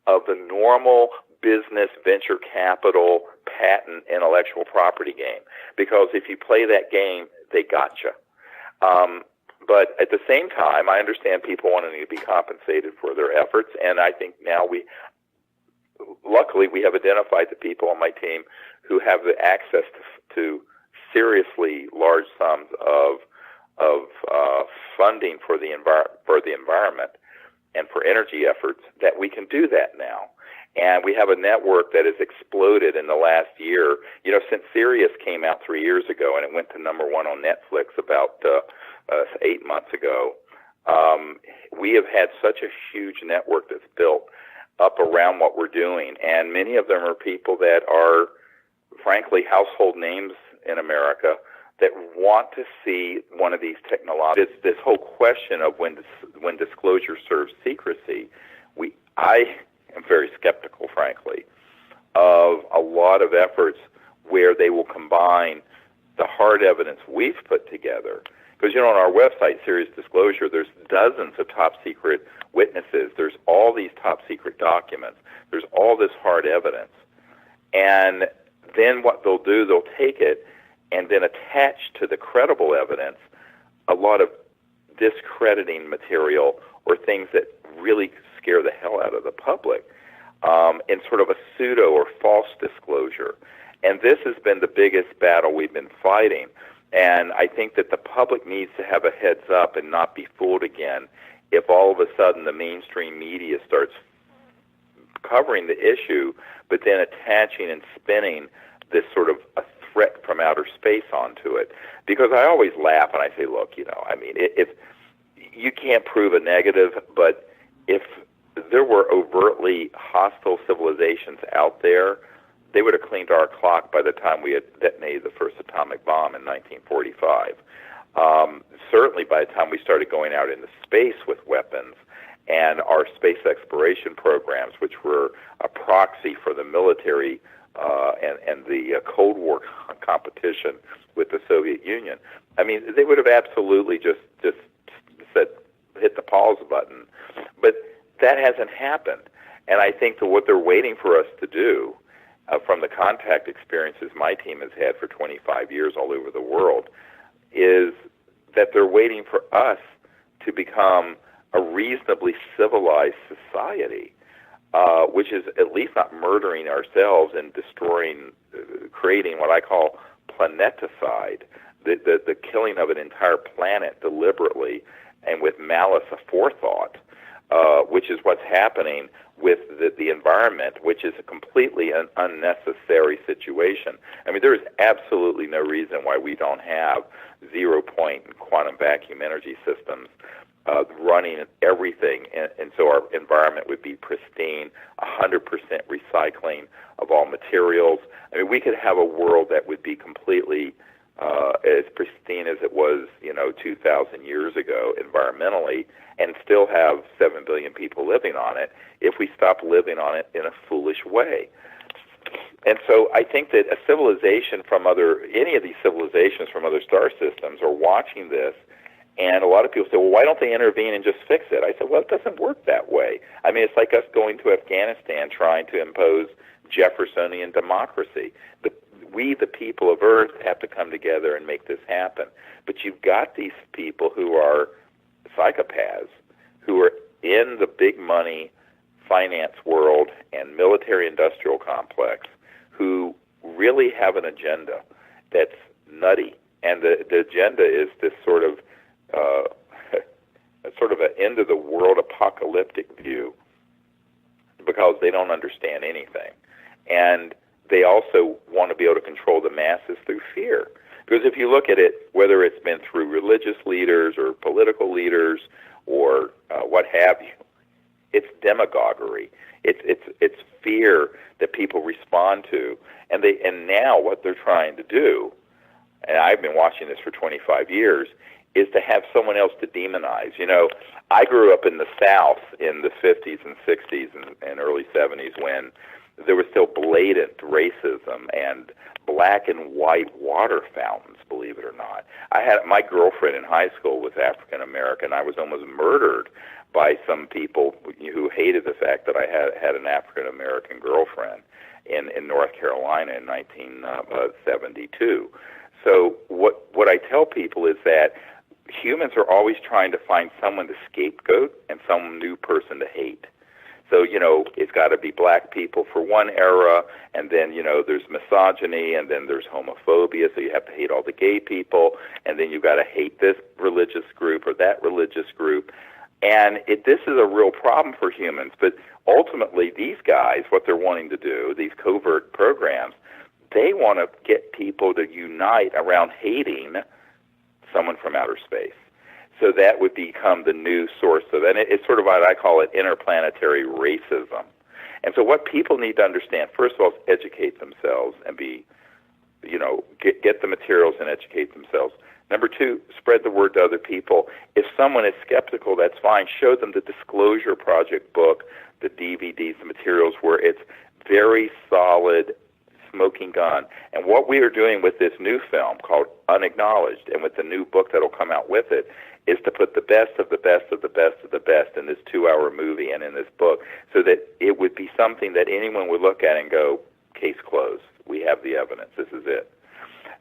of the normal business, venture capital, patent, intellectual property game. Because if you play that game, they gotcha. But at the same time, I understand people wanting to be compensated for their efforts, and I think now luckily we have identified the people on my team who have the access to seriously large sums of funding for the environment and for energy efforts, that we can do that now. And we have a network that has exploded in the last year. Since Sirius came out 3 years ago and it went to number 1 on Netflix about 8 months ago, we have had such a huge network that's built up around what we're doing. And many of them are people that are, frankly, household names in America that want to see one of these technologies. This whole question of when disclosure serves secrecy, I am very skeptical, frankly, of a lot of efforts where they will combine the hard evidence we've put together Because, on our website, Serious Disclosure, there's dozens of top secret witnesses. There's all these top secret documents. There's all this hard evidence. And then what they'll do, they'll take it and then attach to the credible evidence a lot of discrediting material or things that really scare the hell out of the public in sort of a pseudo or false disclosure. And this has been the biggest battle we've been fighting. And I think that the public needs to have a heads up and not be fooled again if all of a sudden the mainstream media starts covering the issue, but then attaching and spinning this sort of a threat from outer space onto it. Because I always laugh and I say, look, if you can't prove a negative, but if there were overtly hostile civilizations out there, they would have cleaned our clock by the time we had detonated the first atomic bomb in 1945. Certainly by the time we started going out into space with weapons and our space exploration programs, which were a proxy for the military and the Cold War competition with the Soviet Union. I mean, they would have absolutely just said, hit the pause button. But that hasn't happened. And I think that what they're waiting for us to do, from the contact experiences my team has had for 25 years all over the world, is that they're waiting for us to become a reasonably civilized society, which is at least not murdering ourselves and destroying, creating what I call planeticide, the killing of an entire planet deliberately and with malice aforethought, which is what's happening with the environment, which is a completely unnecessary situation. I mean, there is absolutely no reason why we don't have zero-point quantum vacuum energy systems running everything, and so our environment would be pristine, 100% recycling of all materials. I mean, we could have a world that would be completely as pristine as it was, 2,000 years ago environmentally, and still have 7 billion people living on it if we stop living on it in a foolish way. And so I think that any of these civilizations from other star systems are watching this, and a lot of people say, well, why don't they intervene and just fix it? I said, well, it doesn't work that way. I mean, it's like us going to Afghanistan trying to impose Jeffersonian democracy. We, the people of Earth, have to come together and make this happen. But you've got these people who are psychopaths, who are in the big money finance world and military-industrial complex, who really have an agenda that's nutty. And the agenda is this sort of an end-of-the-world apocalyptic view, because they don't understand anything. And they also want to be able to control the masses through fear. Because if you look at it, whether it's been through religious leaders or political leaders or what have you, it's demagoguery. It's fear that people respond to. And now what they're trying to do, and I've been watching this for 25 years, is to have someone else to demonize. I grew up in the South in the 50s and 60s and early 70s when there was still blatant racism and black and white water fountains, believe it or not. My girlfriend in high school was African American. I was almost murdered by some people who hated the fact that I had an African American girlfriend in North Carolina in 1972. So what I tell people is that humans are always trying to find someone to scapegoat and some new person to hate. So, it's got to be black people for one era, and then, there's misogyny, and then there's homophobia, so you have to hate all the gay people, and then you've got to hate this religious group or that religious group. And this is a real problem for humans. But ultimately, these guys, what they're wanting to do, these covert programs, they want to get people to unite around hating someone from outer space. So that would become the new source of, and it's sort of what I call it, interplanetary racism. And so what people need to understand, first of all, is educate themselves and get the materials and educate themselves. Number two, spread the word to other people. If someone is skeptical, that's fine. Show them the Disclosure Project book, the DVDs, the materials where it's very solid, smoking gun. And what we are doing with this new film called Unacknowledged, and with the new book that'll come out with it, is to put the best of the best of the best of the best in this 2-hour movie and in this book, so that it would be something that anyone would look at and go, case closed. We have the evidence. This is it.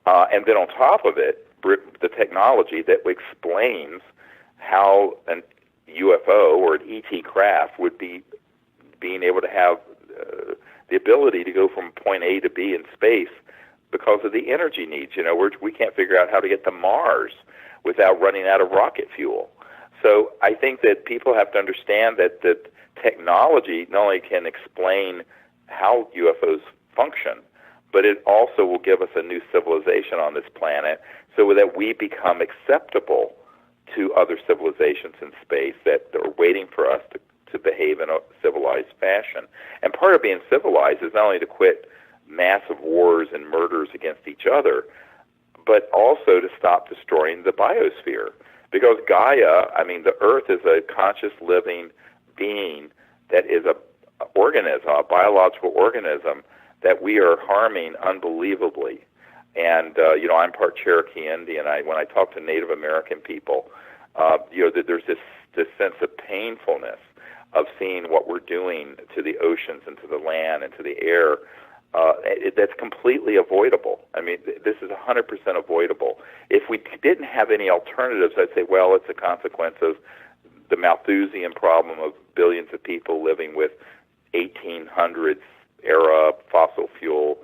And then on top of it, the technology that explains how an UFO or an ET craft would be being able to have the ability to go from point A to B in space because of the energy needs. We can't figure out how to get to Mars without running out of rocket fuel. So I think that people have to understand that technology not only can explain how UFOs function, but it also will give us a new civilization on this planet so that we become acceptable to other civilizations in space that are waiting for us to behave in a civilized fashion. And part of being civilized is not only to quit massive wars and murders against each other, but also to stop destroying the biosphere. Because Gaia, the Earth is a conscious living being that is a organism, a biological organism that we are harming unbelievably. And, I'm part Cherokee Indian. When I talk to Native American people, that there's this sense of painfulness of seeing what we're doing to the oceans and to the land and to the air. That's completely avoidable. This is 100% avoidable. If we didn't have any alternatives, I'd say, well, it's a consequence of the Malthusian problem of billions of people living with 1800s era fossil fuel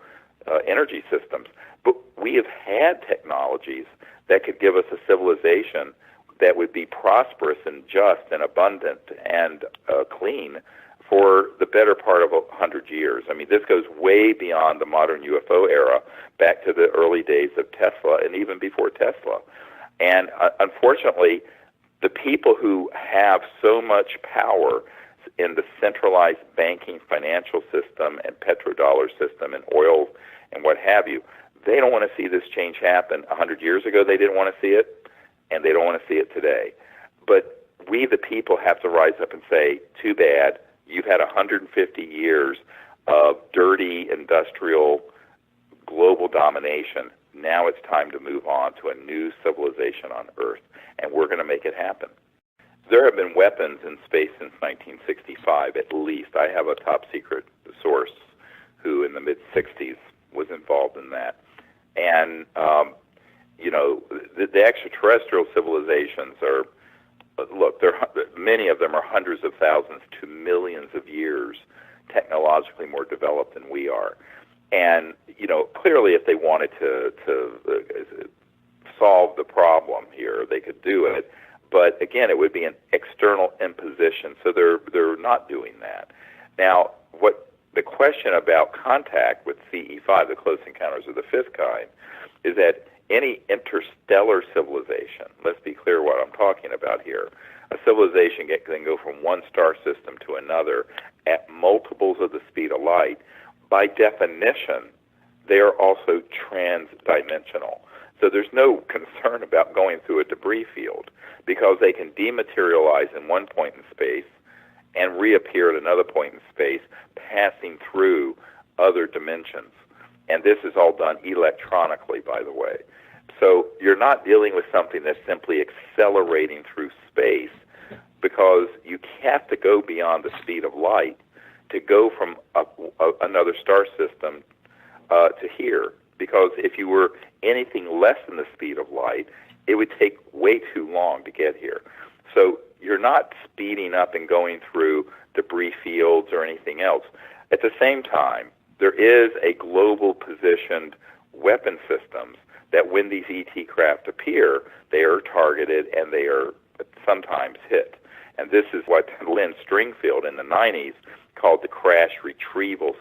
energy systems. But we have had technologies that could give us a civilization that would be prosperous and just and abundant and clean for the better part of 100 years. This goes way beyond the modern UFO era, back to the early days of Tesla and even before Tesla. And unfortunately, the people who have so much power in the centralized banking financial system and petrodollar system and oil and what have you, they don't want to see this change happen. 100 years ago, they didn't want to see it, and they don't want to see it today. But we, the people, have to rise up and say, too bad, you've had 150 years of dirty industrial global domination. Now it's time to move on to a new civilization on Earth, and we're going to make it happen. There have been weapons in space since 1965, at least. I have a top-secret source who, in the mid-'60s, was involved in that. And, the extraterrestrial civilizations are, many of them are hundreds of thousands to millions of years technologically more developed than we are. And, clearly if they wanted to solve the problem here, they could do it. But again, it would be an external imposition, so they're not doing that. Now, what the question about contact with CE5, the Close Encounters of the Fifth Kind, is that any interstellar civilization, let's be clear what I'm talking about here, a civilization can go from one star system to another at multiples of the speed of light. By definition, they are also transdimensional. So there's no concern about going through a debris field because they can dematerialize in one point in space and reappear at another point in space, passing through other dimensions. And this is all done electronically, by the way. So you're not dealing with something that's simply accelerating through space, because you have to go beyond the speed of light to go from another star system to here. Because if you were anything less than the speed of light, it would take way too long to get here. So you're not speeding up and going through debris fields or anything else. At the same time, there is a global positioned weapon systems that when these ET craft appear, they are targeted and they are sometimes hit. And this is what Lynn Stringfield in the 90s called the crash retrieval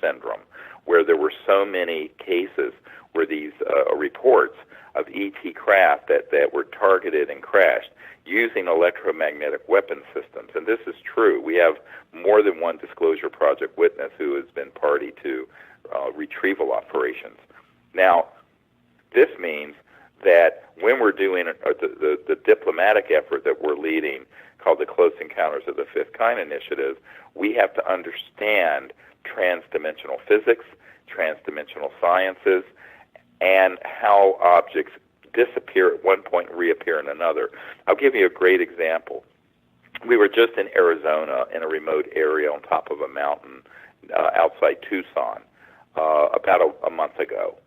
syndrome, where there were so many cases where these reports of ET craft that were targeted and crashed using electromagnetic weapon systems. And this is true. We have more than one Disclosure Project witness who has been party to retrieval operations. Now, this means that when we're doing the diplomatic effort that we're leading called the Close Encounters of the Fifth Kind Initiative, we have to understand transdimensional physics, transdimensional sciences, and how objects disappear at one point and reappear in another. I'll give you a great example. We were just in Arizona in a remote area on top of a mountain outside Tucson about a month ago.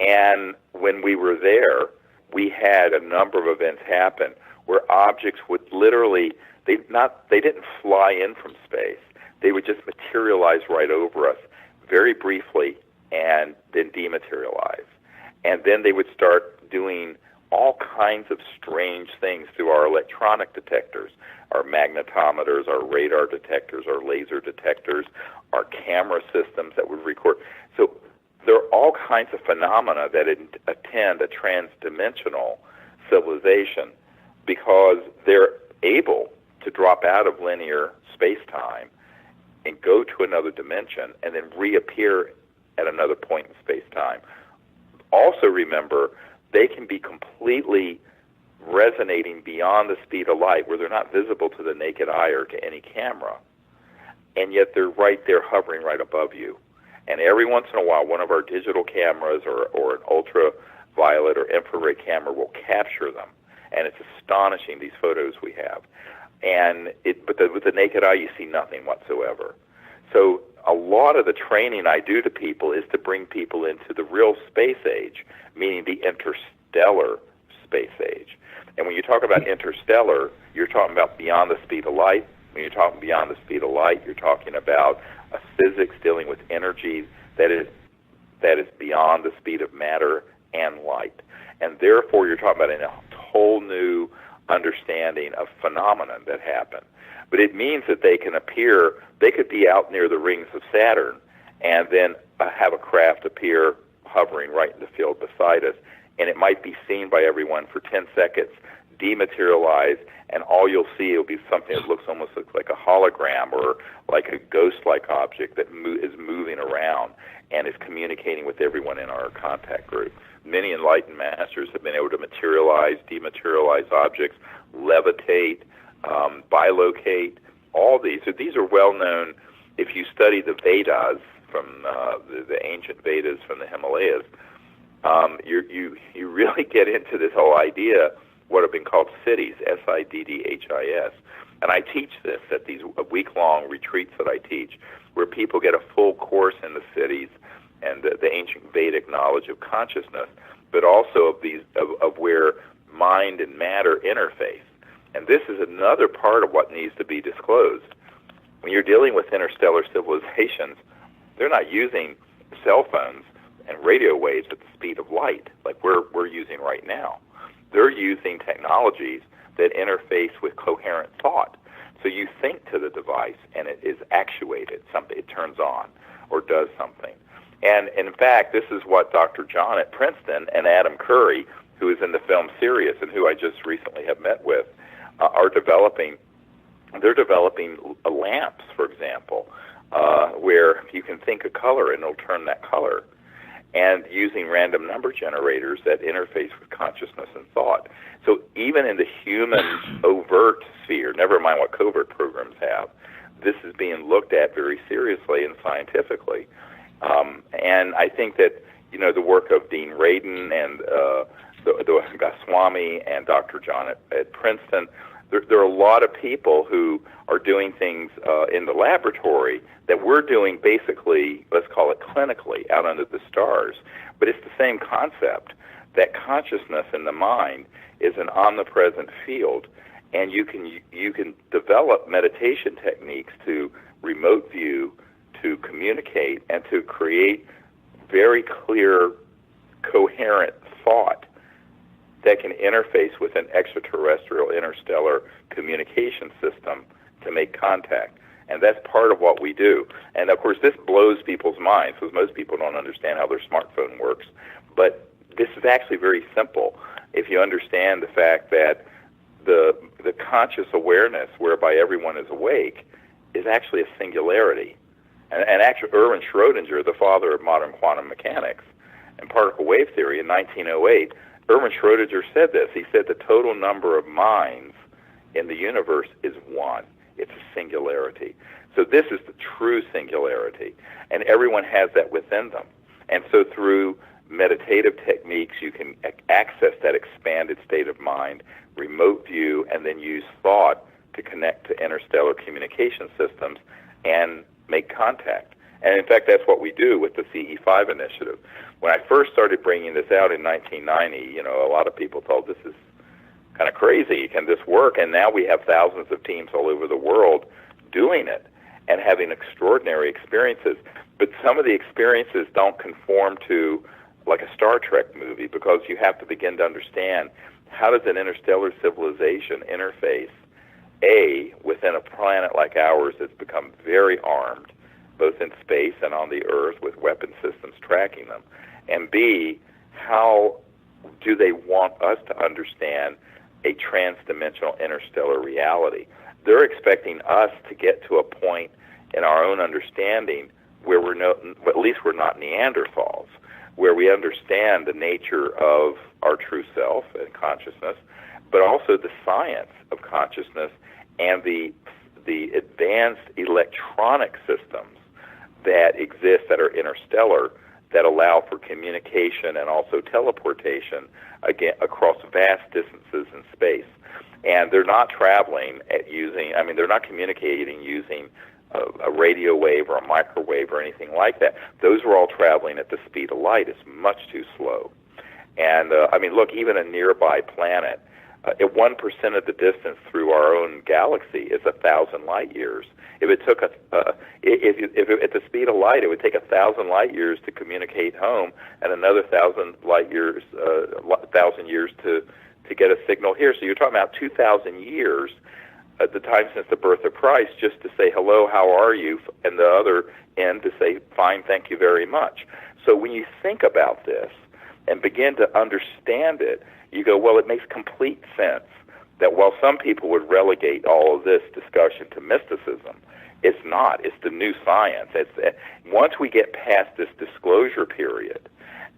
And when we were there, we had a number of events happen where objects would literally, they didn't fly in from space. They would just materialize right over us very briefly and then dematerialize. And then they would start doing all kinds of strange things through our electronic detectors, our magnetometers, our radar detectors, our laser detectors, our camera systems that would record. So there are all kinds of phenomena that attend a transdimensional civilization because they're able to drop out of linear space-time and go to another dimension and then reappear at another point in space-time. Also remember, they can be completely resonating beyond the speed of light where they're not visible to the naked eye or to any camera, and yet they're right there hovering right above you. And every once in a while, one of our digital cameras or an ultraviolet or infrared camera will capture them, and it's astonishing, these photos we have. But with the naked eye, you see nothing whatsoever. So a lot of the training I do to people is to bring people into the real space age, meaning the interstellar space age. And when you talk about interstellar, you're talking about beyond the speed of light. When you're talking beyond the speed of light, you're talking about a physics dealing with energy that is beyond the speed of matter and light. And therefore, you're talking about a whole new understanding of phenomena that happen. But it means that they can appear, they could be out near the rings of Saturn and then have a craft appear hovering right in the field beside us. And it might be seen by everyone for 10 seconds, dematerialize, and all you'll see will be something that looks like a hologram or like a ghost-like object that is moving around and is communicating with everyone in our contact group. Many enlightened masters have been able to materialize, dematerialize objects, levitate, bilocate, all these. So these are well known. If you study the Vedas from the ancient Vedas from the Himalayas, you really get into this whole idea, what have been called siddhis, S-I-D-D-H-I-S. And I teach this at these week-long retreats that I teach, where people get a full course in the siddhis and the ancient Vedic knowledge of consciousness, but also of where mind and matter interface. And this is another part of what needs to be disclosed. When you're dealing with interstellar civilizations, they're not using cell phones and radio waves at the speed of light like we're using right now. They're using technologies that interface with coherent thought. So you think to the device and it is actuated, something it turns on or does something. And in fact, this is what Dr. John at Princeton and Adam Curry, who is in the film Sirius and who I just recently have met with, are developing. They're developing lamps, for example, where you can think a color and it'll turn that color, and using random number generators that interface with consciousness and thought. So even in the human overt sphere, never mind what covert programs have, this is being looked at very seriously and scientifically. And I think that, the work of Dean Radin and the Goswami and Dr. John at Princeton, there are a lot of people who are doing things in the laboratory that we're doing basically, let's call it clinically, out under the stars. But it's the same concept, that consciousness in the mind is an omnipresent field, and you can develop meditation techniques to remote view, to communicate, and to create very clear, coherent thought that can interface with an extraterrestrial interstellar communication system to make contact. And that's part of what we do. And of course, this blows people's minds because most people don't understand how their smartphone works. But this is actually very simple if you understand the fact that the conscious awareness whereby everyone is awake is actually a singularity. And actually, Erwin Schrödinger, the father of modern quantum mechanics and particle wave theory in 1908, Erwin Schrödinger said this. He said the total number of minds in the universe is one. It's a singularity. So this is the true singularity, and everyone has that within them. And so through meditative techniques, you can access that expanded state of mind, remote view, and then use thought to connect to interstellar communication systems and make contact. And in fact, that's what we do with the CE5 initiative. When I first started bringing this out in 1990, a lot of people thought, this is kind of crazy. Can this work? And now we have thousands of teams all over the world doing it and having extraordinary experiences. But some of the experiences don't conform to like a Star Trek movie, because you have to begin to understand, how does an interstellar civilization interface, A, within a planet like ours that's become very armed, both in space and on the Earth with weapon systems tracking them, and B, how do they want us to understand a transdimensional interstellar reality? They're expecting us to get to a point in our own understanding where at least we're not Neanderthals, where we understand the nature of our true self and consciousness, but also the science of consciousness and the advanced electronic systems that exist that are interstellar, that allow for communication and also teleportation again across vast distances in space. And they're not traveling they're not communicating using a radio wave or a microwave or anything like that. Those are all traveling at the speed of light. It's much too slow. And look, even a nearby planet, at 1% of the distance through our own galaxy is 1,000 light years. If it took at the speed of light, it would take 1,000 light years to communicate home, and another 1,000 light years, 1,000 years to get a signal here. So you're talking about 2,000 years at the time since the birth of Christ, just to say hello, how are you, and the other end to say fine, thank you very much. So when you think about this and begin to understand it, you go, well, it makes complete sense that while some people would relegate all of this discussion to mysticism, it's not. It's the new science. Once we get past this disclosure period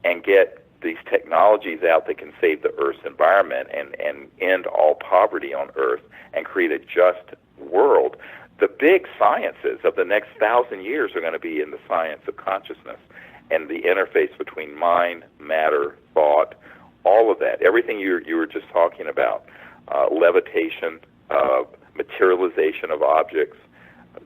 and get these technologies out that can save the Earth's environment and end all poverty on Earth and create a just world, the big sciences of the next 1,000 years are going to be in the science of consciousness and the interface between mind, matter, thought, all of that. Everything you were just talking about, levitation, materialization of objects.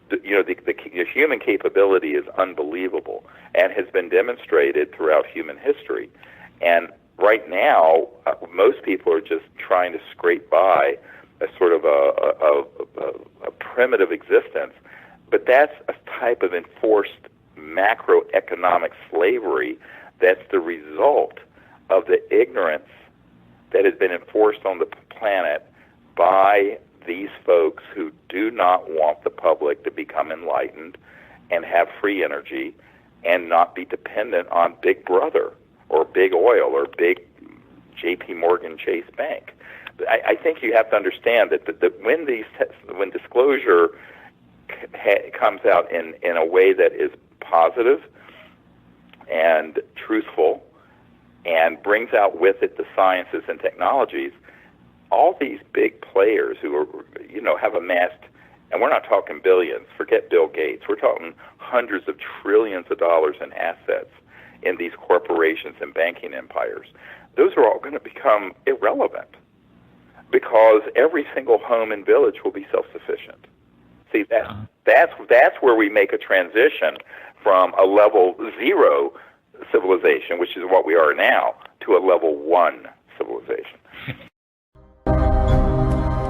The human capability is unbelievable and has been demonstrated throughout human history. And right now, most people are just trying to scrape by a sort of a primitive existence. But that's a type of enforced macroeconomic slavery that's the result of the ignorance that has been enforced on the planet by these folks who do not want the public to become enlightened and have free energy and not be dependent on Big Brother or Big Oil or Big J.P. Morgan Chase Bank. I think you have to understand that when disclosure comes out in a way that is positive and truthful and brings out with it the sciences and technologies, all these big players who are, have amassed, and we're not talking billions, forget Bill Gates, we're talking hundreds of trillions of dollars in assets in these corporations and banking empires. Those are all going to become irrelevant because every single home and village will be self-sufficient. See, that's where we make a transition from a level 0 civilization, which is what we are now, to a level 1 civilization.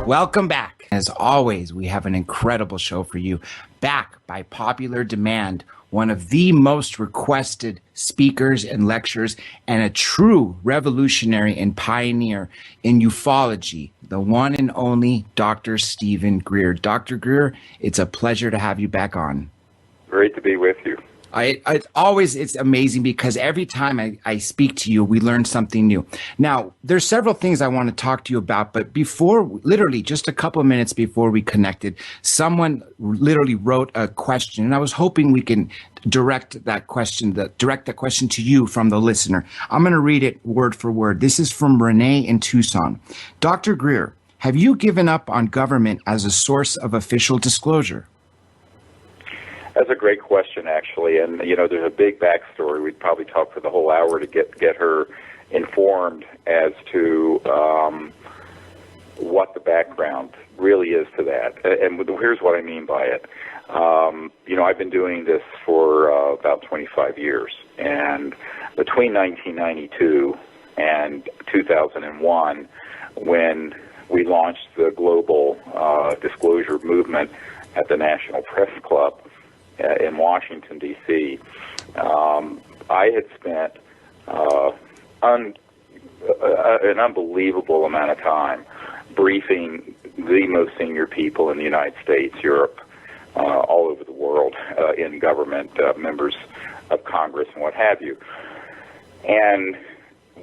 Welcome back. As always, we have an incredible show for you. Back by popular demand, one of the most requested speakers and lecturers and a true revolutionary and pioneer in ufology, the one and only Dr. Stephen Greer. Dr. Greer, it's a pleasure to have you back on. Great to be with you. It's amazing because every time I speak to you, we learn something new. Now, there's several things I want to talk to you about, but literally just a couple of minutes before we connected, someone literally wrote a question, and I was hoping we can direct that question to you from the listener. I'm going to read it word for word. This is from Renee in Tucson. Dr. Greer, Have you given up on government as a source of official disclosure? That's a great question, actually. And, there's a big backstory. We'd probably talk for the whole hour to get her informed as to what the background really is to that. And here's what I mean by it. I've been doing this for about 25 years. And between 1992 and 2001, when we launched the global disclosure movement at the National Press Club in Washington, D.C., I had spent an unbelievable amount of time briefing the most senior people in the United States, Europe, all over the world, in government, members of Congress, and what have you. And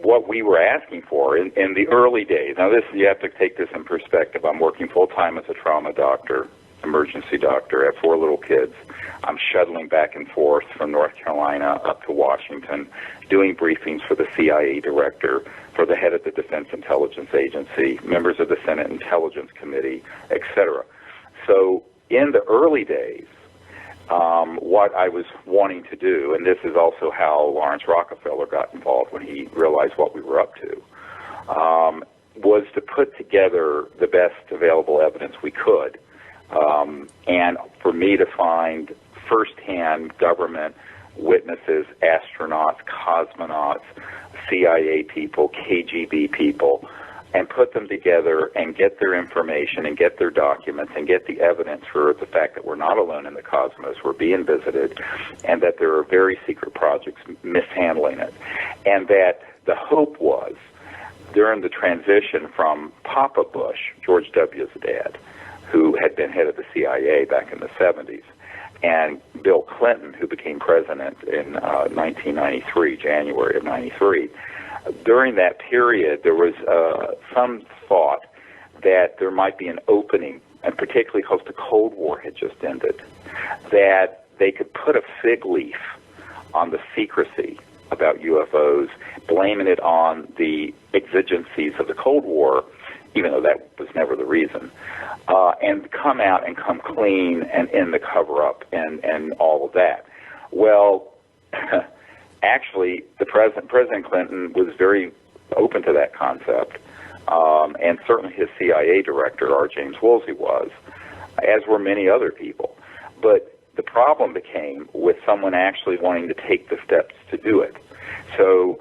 what we were asking for in the early days, now you have to take this in perspective. I'm working full-time as a trauma doctor, emergency doctor. I have 4 little kids. I'm shuttling back and forth from North Carolina up to Washington, doing briefings for the CIA director, for the head of the Defense Intelligence Agency, members of the Senate Intelligence Committee, etc. So in the early days, what I was wanting to do, and this is also how Lawrence Rockefeller got involved when he realized what we were up to, was to put together the best available evidence we could, and for me to find firsthand government witnesses, astronauts, cosmonauts, CIA people, KGB people, and put them together and get their information and get their documents and get the evidence for the fact that we're not alone in the cosmos, we're being visited, and that there are very secret projects mishandling it. And that the hope was, during the transition from Papa Bush, George W.'s dad, who had been head of the CIA back in the 70s, and Bill Clinton, who became president in 1993, January of 93, during that period, there was some thought that there might be an opening, and particularly because the Cold War had just ended, that they could put a fig leaf on the secrecy about UFOs, blaming it on the exigencies of the Cold War, even though that was never the reason, and come out and come clean and end the cover-up and all of that. Well, actually, President Clinton was very open to that concept, and certainly his CIA director, R. James Woolsey, was, as were many other people. But the problem became with someone actually wanting to take the steps to do it. So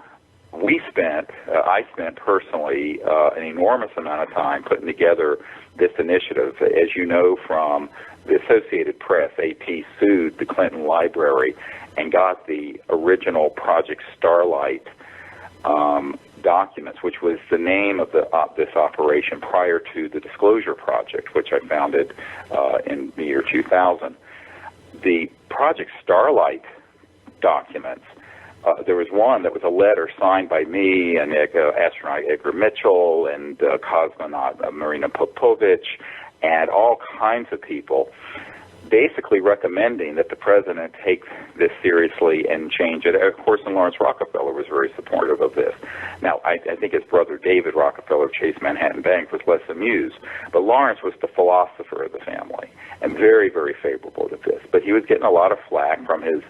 I spent personally an enormous amount of time putting together this initiative. As you know from the Associated Press, AP sued the Clinton Library and got the original Project Starlight documents, which was the name of this operation prior to the Disclosure Project, which I founded in the year 2000. The Project Starlight documents, there was one that was a letter signed by me and astronaut Edgar Mitchell and cosmonaut Marina Popovich and all kinds of people, basically recommending that the president take this seriously and change it. Of course, and Lawrence Rockefeller was very supportive of this. Now, I think his brother David Rockefeller of Chase Manhattan Bank was less amused, but Lawrence was the philosopher of the family and very, very favorable to this. But he was getting a lot of flack from his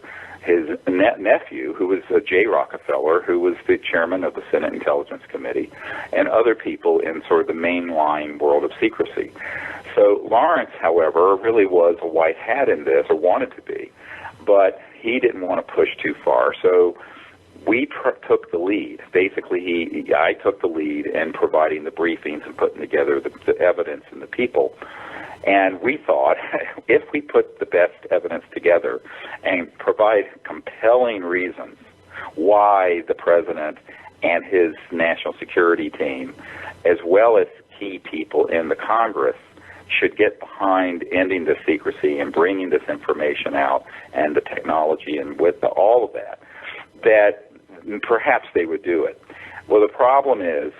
nephew, who was Jay Rockefeller, who was the chairman of the Senate Intelligence Committee, and other people in sort of the mainline world of secrecy. So Lawrence, however, really was a white hat in this, or wanted to be, but he didn't want to push too far. So we took the lead. Basically, I took the lead in providing the briefings and putting together the evidence and the people. And we thought, if we put the best evidence together and provide compelling reasons why the president and his national security team, as well as key people in the Congress, should get behind ending the secrecy and bringing this information out and the technology and with all of that, that perhaps they would do it. Well, the problem is,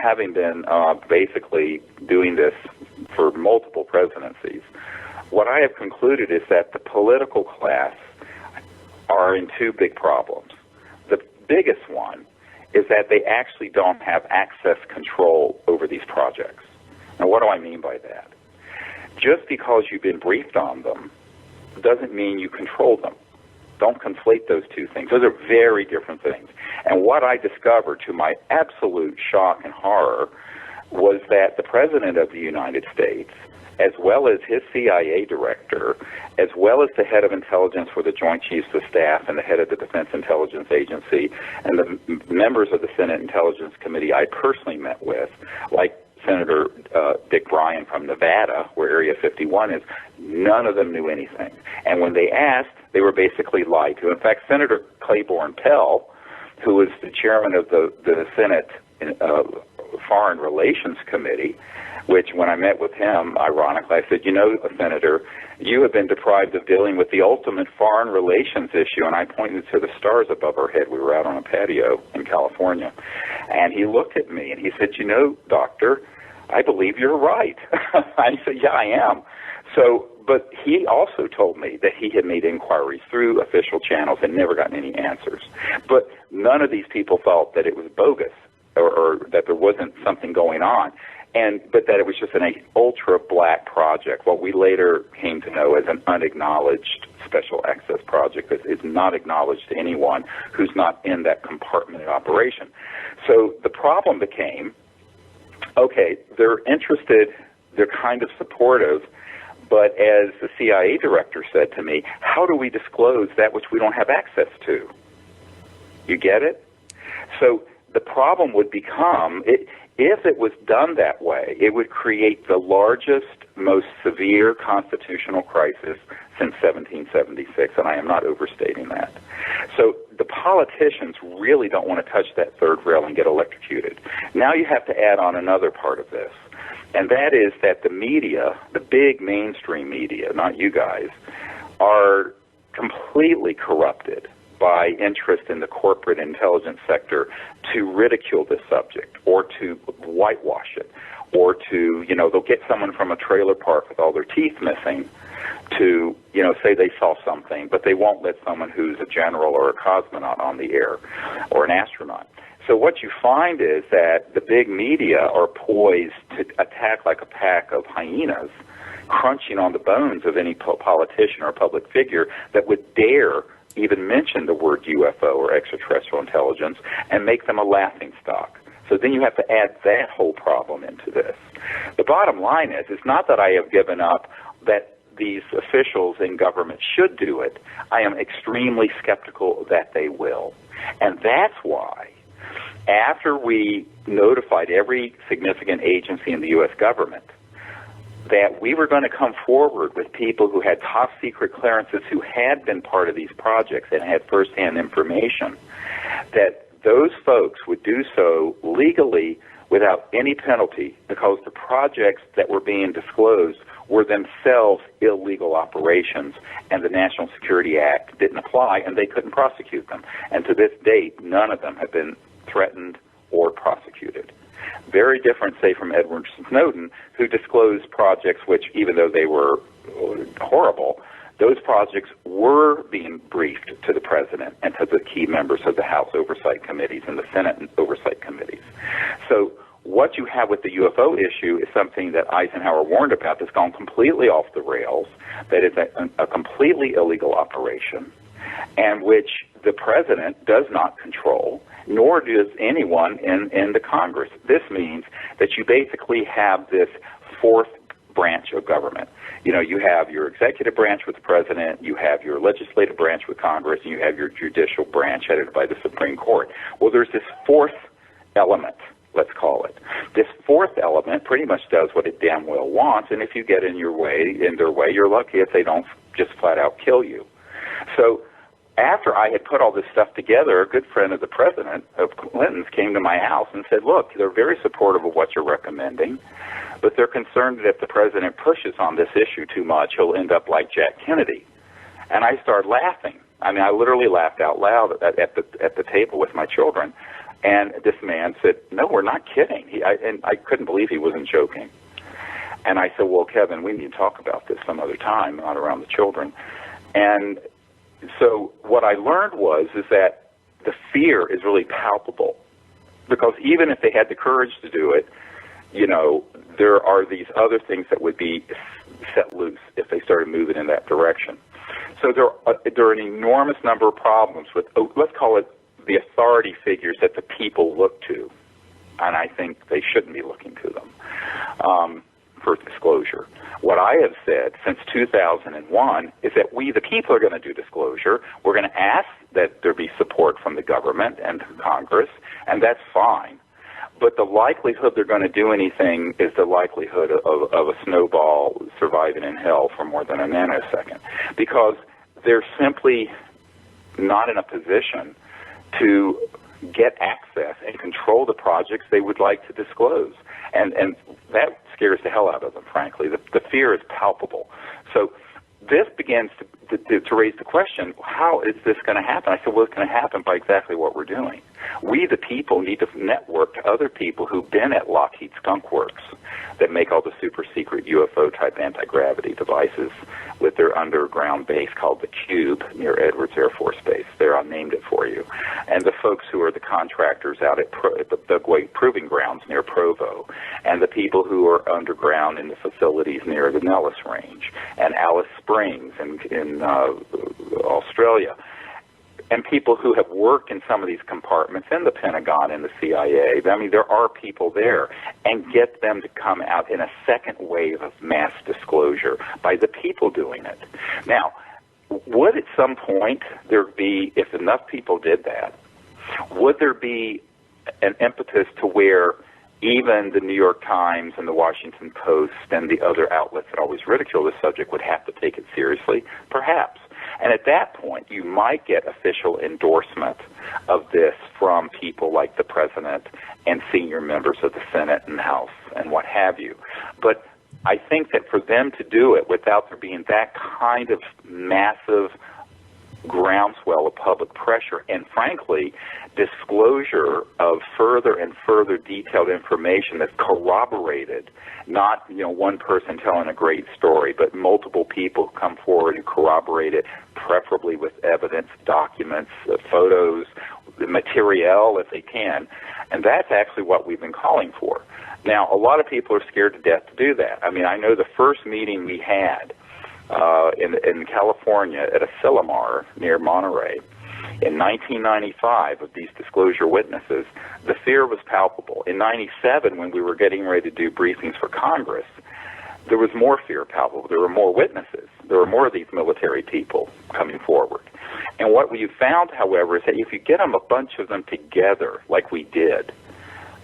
having been basically doing this for multiple presidencies, what I have concluded is that the political class are in two big problems. The biggest one is that they actually don't have access control over these projects. Now, what do I mean by that? Just because you've been briefed on them doesn't mean you control them. Don't conflate those two things. Those are very different things. And what I discovered, to my absolute shock and horror, was that the President of the United States, as well as his CIA director, as well as the head of intelligence for the Joint Chiefs of Staff and the head of the Defense Intelligence Agency, and the members of the Senate Intelligence Committee I personally met with, like Senator Dick Bryan from Nevada, where Area 51 is, none of them knew anything. And when they asked, they were basically lied to. In fact, Senator Claiborne Pell, who was the chairman of the Senate Foreign Relations Committee, which when I met with him, ironically, I said, Senator, you have been deprived of dealing with the ultimate foreign relations issue. And I pointed to the stars above our head. We were out on a patio in California. And he looked at me and he said, Doctor, I believe you're right. I said, yeah, I am. But he also told me that he had made inquiries through official channels and never gotten any answers. But none of these people felt that it was bogus or that there wasn't something going on. But that it was just an ultra-black project, what we later came to know as an unacknowledged special access project that is not acknowledged to anyone who's not in that compartmented operation. So the problem became, okay, they're interested, they're kind of supportive, but as the CIA director said to me, how do we disclose that which we don't have access to? You get it? So the problem would become, if it was done that way, it would create the largest, most severe constitutional crisis since 1776, and I am not overstating that. So the politicians really don't want to touch that third rail and get electrocuted. Now you have to add on another part of this, and that is that the media, the big mainstream media, not you guys, are completely corrupted by interest in the corporate intelligence sector to ridicule this subject or to whitewash it or to, they'll get someone from a trailer park with all their teeth missing to, say they saw something, but they won't let someone who's a general or a cosmonaut on the air or an astronaut. So what you find is that the big media are poised to attack like a pack of hyenas, crunching on the bones of any politician or public figure that would dare even mention the word UFO or extraterrestrial intelligence and make them a laughing stock. So then you have to add that whole problem into this. The bottom line is, it's not that I have given up that these officials in government should do it. I am extremely skeptical that they will. And that's why, after we notified every significant agency in the U.S. government that we were going to come forward with people who had top secret clearances who had been part of these projects and had firsthand information, that those folks would do so legally without any penalty because the projects that were being disclosed were themselves illegal operations and the National Security Act didn't apply and they couldn't prosecute them. And to this date, none of them have been threatened or prosecuted. Very different, say, from Edward Snowden, who disclosed projects which, even though they were horrible, those projects were being briefed to the president and to the key members of the House oversight committees and the Senate oversight committees. So what you have with the UFO issue is something that Eisenhower warned about that's gone completely off the rails, that is a completely illegal operation, and which the president does not control, nor does anyone in the Congress. This means that you basically have this fourth branch of government. You have your executive branch with the president, you have your legislative branch with Congress, and you have your judicial branch headed by the Supreme Court. Well, there's this fourth element, let's call it. This fourth element pretty much does what it damn well wants, and if you get in their way, you're lucky if they don't just flat out kill you. So after I had put all this stuff together, a good friend of the president, of Clinton's, came to my house and said, look, they're very supportive of what you're recommending, but they're concerned that if the president pushes on this issue too much, he'll end up like Jack Kennedy. And I started laughing. I mean, I literally laughed out loud at the table with my children. And this man said, no, we're not kidding. And I couldn't believe he wasn't joking. And I said, well, Kevin, we need to talk about this some other time, not around the children. And so what I learned is that the fear is really palpable, because even if they had the courage to do it, there are these other things that would be set loose if they started moving in that direction. So there are an enormous number of problems with, let's call it, the authority figures that the people look to, and I think they shouldn't be looking to them for disclosure. What I have said since 2001 is that we, the people, are going to do disclosure. We're going to ask that there be support from the government and Congress, and that's fine. But the likelihood they're going to do anything is the likelihood of a snowball surviving in hell for more than a nanosecond, because they're simply not in a position to get access and control the projects they would like to disclose. And that scares the hell out of them, frankly. The fear is palpable. So this begins to raise the question, how is this going to happen? I said, well, it's going to happen by exactly what we're doing. We, the people, need to network to other people who've been at Lockheed Skunk Works that make all the super-secret UFO-type anti-gravity devices with their underground base called the Cube near Edwards Air Force Base. There, I named it for you. And the folks who are the contractors out at the Great Proving Grounds near Provo, and the people who are underground in the facilities near the Nellis Range, and Alice Springs in Australia, and people who have worked in some of these compartments in the Pentagon and the CIA. I mean, there are people there, and get them to come out in a second wave of mass disclosure by the people doing it. Now, would at some point there be, if enough people did that, would there be an impetus to where even the New York Times and the Washington Post and the other outlets that always ridicule this subject would have to take it seriously? Perhaps. And at that point, you might get official endorsement of this from people like the President and senior members of the Senate and House and what have you. But I think that for them to do it without there being that kind of massive groundswell of public pressure and, frankly, disclosure of further and further detailed information that's corroborated, not one person telling a great story, but multiple people come forward and corroborate it, preferably with evidence, documents, photos, material if they can, and that's actually what we've been calling for. Now, a lot of people are scared to death to do that. I mean, I know the first meeting we had in California at Asilomar near Monterey in 1995 of these disclosure witnesses, the fear was palpable. In 97, when we were getting ready to do briefings for Congress, there was more fear palpable. There were more witnesses. There were more of these military people coming forward. And what we found, however, is that if you get them, a bunch of them together like we did,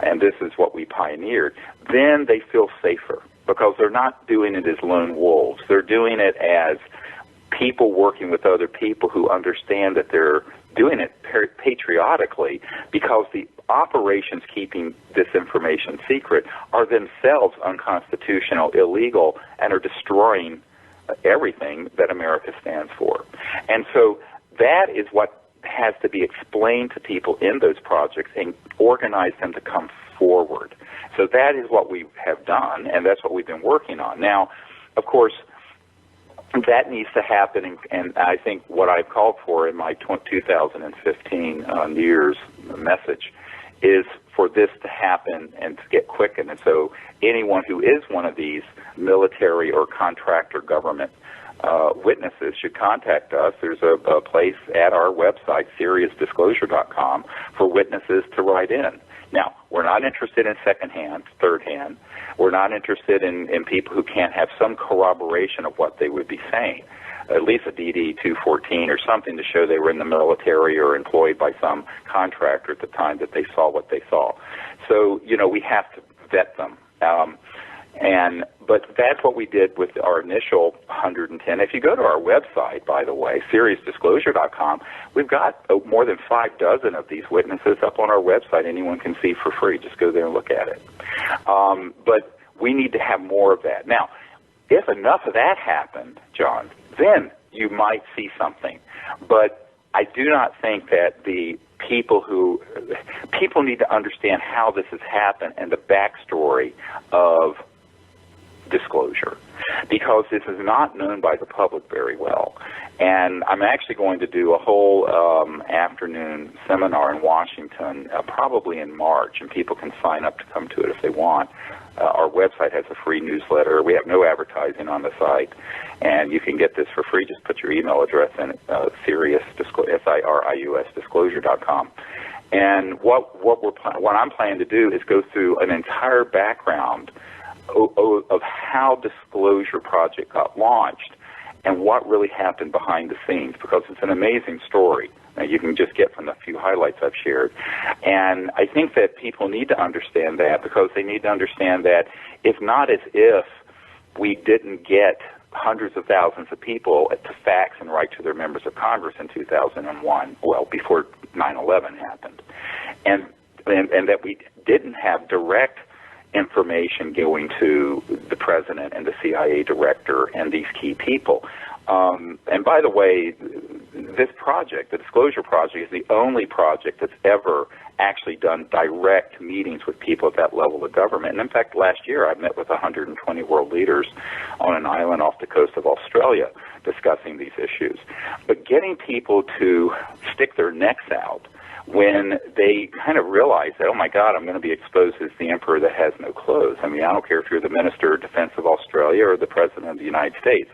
and this is what we pioneered, then they feel safer because they're not doing it as lone wolves. They're doing it as people working with other people who understand that they're doing it patriotically, because the operations keeping this information secret are themselves unconstitutional, illegal, and are destroying everything that America stands for. And so that is what has to be explained to people in those projects and organize them to come forward. So that is what we have done, and that's what we've been working on. Now, of course, that needs to happen, and I think what I've called for in my 2015 New Year's message is for this to happen and to get quickened. And so anyone who is one of these military or contractor government witnesses should contact us. There's a place at our website, SeriousDisclosure.com, for witnesses to write in. Now, we're not interested in secondhand, third-hand. We're not interested in people who can't have some corroboration of what they would be saying, at least a DD-214 or something to show they were in the military or employed by some contractor at the time that they saw what they saw. So, we have to vet them. But that's what we did with our initial 110. If you go to our website, by the way, SeriousDisclosure.com, we've got more than 6 of these witnesses up on our website. Anyone can see for free. Just go there and look at it. But we need to have more of that. Now, if enough of that happened, John, then you might see something. But I do not think that the people need to understand how this has happened and the backstory of disclosure, because this is not known by the public very well. And I'm actually going to do a whole afternoon seminar in Washington, probably in March, and people can sign up to come to it if they want. Our website has a free newsletter. We have no advertising on the site, and you can get this for free. Just put your email address in, SIRIUS disclosure.com. And what I'm planning to do is go through an entire background of how Disclosure Project got launched and what really happened behind the scenes, because it's an amazing story. Now, you can just get from the few highlights I've shared. And I think that people need to understand that, because they need to understand that it's not as if we didn't get hundreds of thousands of people to fax and write to their members of Congress in 2001, well, before 9/11 happened, and that we didn't have direct information going to the president and the CIA director and these key people. And by the way, this project, the Disclosure Project, is the only project that's ever actually done direct meetings with people at that level of government. And in fact, last year I met with 120 world leaders on an island off the coast of Australia discussing these issues. But getting people to stick their necks out when they kind of realize that, oh my God, I'm going to be exposed as the emperor that has no clothes. I mean, I don't care if you're the Minister of Defense of Australia or the President of the United States.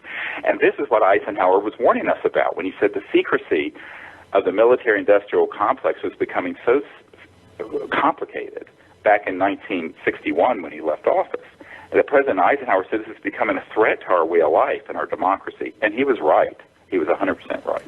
And this is what Eisenhower was warning us about when he said the secrecy of the military-industrial complex was becoming so complicated back in 1961 when he left office. And that President Eisenhower said this is becoming a threat to our way of life and our democracy. And he was right. He was 100% right.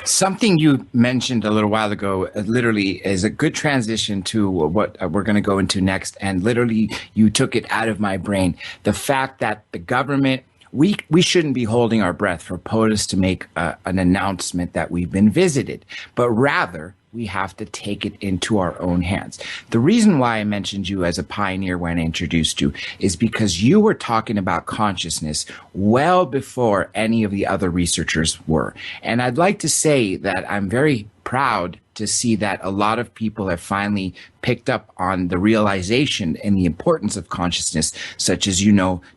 Something you mentioned a little while ago literally is a good transition to what we're going to go into next. And literally, you took it out of my brain. The fact that the government, we shouldn't be holding our breath for POTUS to make an announcement that we've been visited, but rather we have to take it into our own hands. The reason why I mentioned you as a pioneer when I introduced you is because you were talking about consciousness well before any of the other researchers were. And I'd like to say that I'm very proud to see that a lot of people have finally picked up on the realization and the importance of consciousness, such as,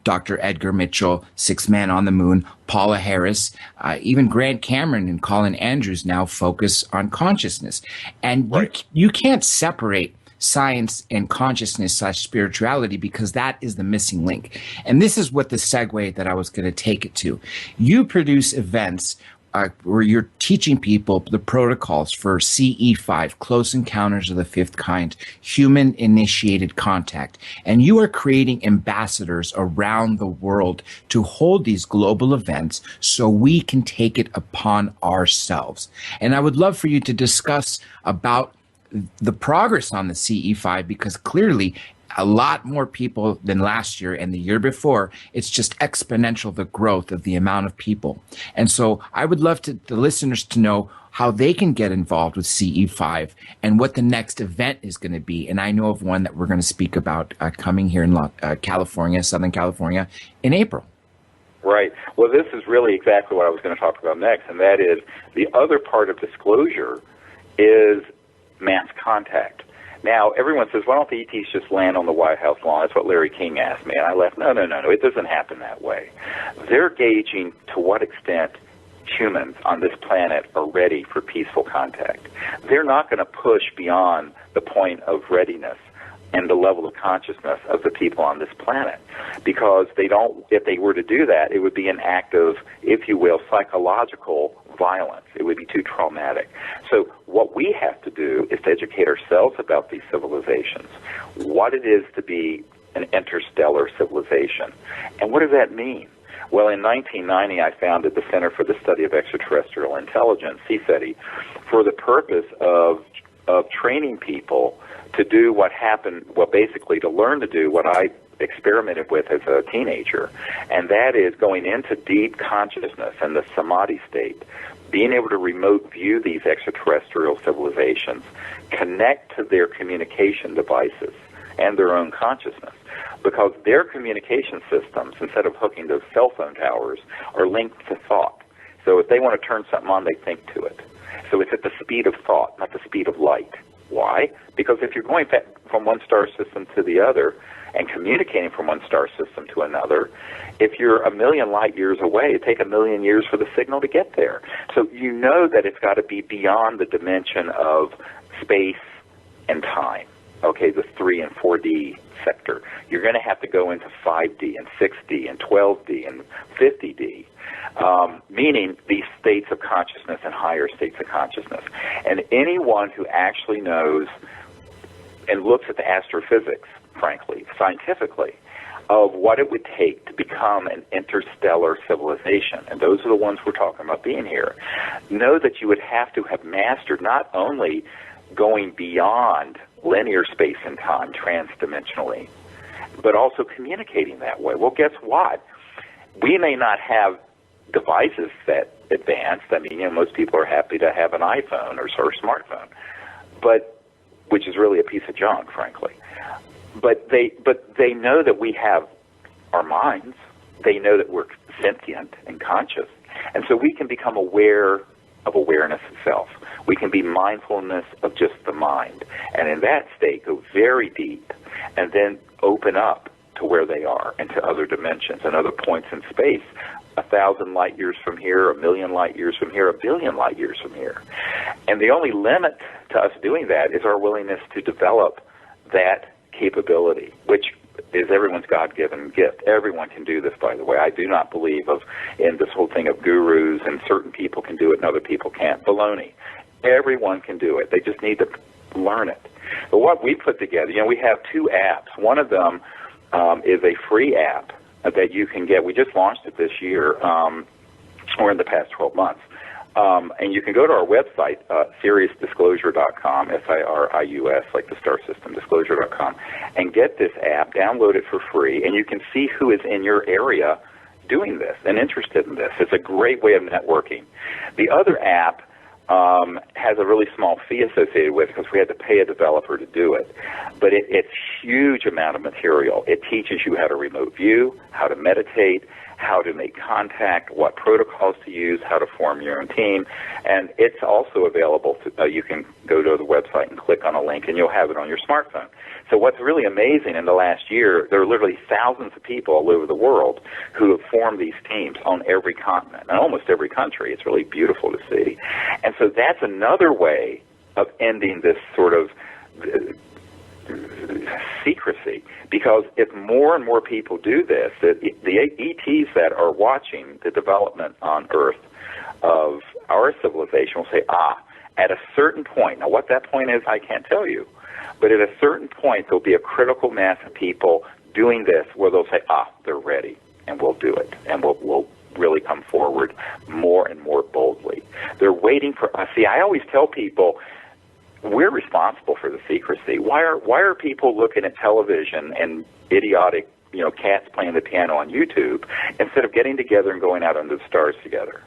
Dr. Edgar Mitchell, Sixth Man on the Moon, Paula Harris, even Grant Cameron and Colin Andrews now focus on consciousness. And right. you can't separate science and consciousness / spirituality, because that is the missing link. And this is what the segue that I was going to take it to. You produce events where you're teaching people the protocols for CE5, Close Encounters of the Fifth Kind, human-initiated contact. And you are creating ambassadors around the world to hold these global events so we can take it upon ourselves. And I would love for you to discuss about the progress on the CE5, because clearly a lot more people than last year and the year before. It's just exponential, the growth of the amount of people. And so I would love the listeners to know how they can get involved with CE5 and what the next event is going to be. And I know of one that we're going to speak about coming here in California, Southern California, in April. Right. Well, this is really exactly what I was going to talk about next, and that is the other part of disclosure is mass contact. Now, everyone says, why don't the ETs just land on the White House lawn? That's what Larry King asked me. And I laughed, no, it doesn't happen that way. They're gauging to what extent humans on this planet are ready for peaceful contact. They're not going to push beyond the point of readiness and the level of consciousness of the people on this planet, because if they were to do that, it would be an act of, if you will, psychological violence. It would be too traumatic. So what we have to do is to educate ourselves about these civilizations, what it is to be an interstellar civilization. And what does that mean? Well, in 1990, I founded the Center for the Study of Extraterrestrial Intelligence, CSETI, for the purpose of training people to do what happened, basically to learn to do what I experimented with as a teenager, and that is going into deep consciousness and the samadhi state, being able to remote view these extraterrestrial civilizations, connect to their communication devices and their own consciousness, because their communication systems, instead of hooking to cell phone towers, are linked to thought. So if they want to turn something on, they think to it. So it's at the speed of thought, not the speed of light. Why? Because if you're going from one star system to the other, and communicating from one star system to another. If you're a million light years away, it takes a million years for the signal to get there. So you know that it's got to be beyond the dimension of space and time, okay, the 3 and 4D sector. You're going to have to go into 5D and 6D and 12D and 50D, meaning these states of consciousness and higher states of consciousness. And anyone who actually knows and looks at the astrophysics, frankly, scientifically, of what it would take to become an interstellar civilization, and those are the ones we're talking about being here, know that you would have to have mastered not only going beyond linear space and time transdimensionally, but also communicating that way. Well, guess what? We may not have devices that advanced. I mean, most people are happy to have an iPhone or a smartphone, but which is really a piece of junk, frankly. But they know that we have our minds. They know that we're sentient and conscious, and so we can become aware of awareness itself. We can be mindfulness of just the mind, and in that state go very deep, and then open up to where they are and to other dimensions and other points in space. 1,000 light years from here, 1,000,000 light years from here, 1,000,000,000 light years from here. And the only limit to us doing that is our willingness to develop that capability, which is everyone's God-given gift. Everyone can do this, by the way. I do not believe in this whole thing of gurus and certain people can do it and other people can't. Baloney. Everyone can do it. They just need to learn it. But what we put together, we have 2 apps. One of them is a free app that you can get. We just launched it this year, or in the past 12 months. And you can go to our website, SiriusDisclosure.com, SIRIUS, like the star system, disclosure.com, and get this app, download it for free, and you can see who is in your area doing this and interested in this. It's a great way of networking. The other app has a really small fee associated with it because we had to pay a developer to do it. But it's huge amount of material. It teaches you how to remote view, how to meditate, how to make contact, what protocols to use, how to form your own team, and it's also available to, you can go to the website and click on a link and you'll have it on your smartphone. So what's really amazing in the last year, there are literally thousands of people all over the world who have formed these teams on every continent and almost every country. It's really beautiful to see. And so that's another way of ending this sort of secrecy, because if more and more people do this, the ETs that are watching the development on Earth of our civilization will say, at a certain point, now what that point is, I can't tell you, but at a certain point, there'll be a critical mass of people doing this where they'll say, they're ready, and we'll do it, and we'll really come forward more and more boldly. They're waiting for us. See, I always tell people, we're responsible for the secrecy. Why are people looking at television and idiotic, cats playing the piano on YouTube instead of getting together and going out under the stars together?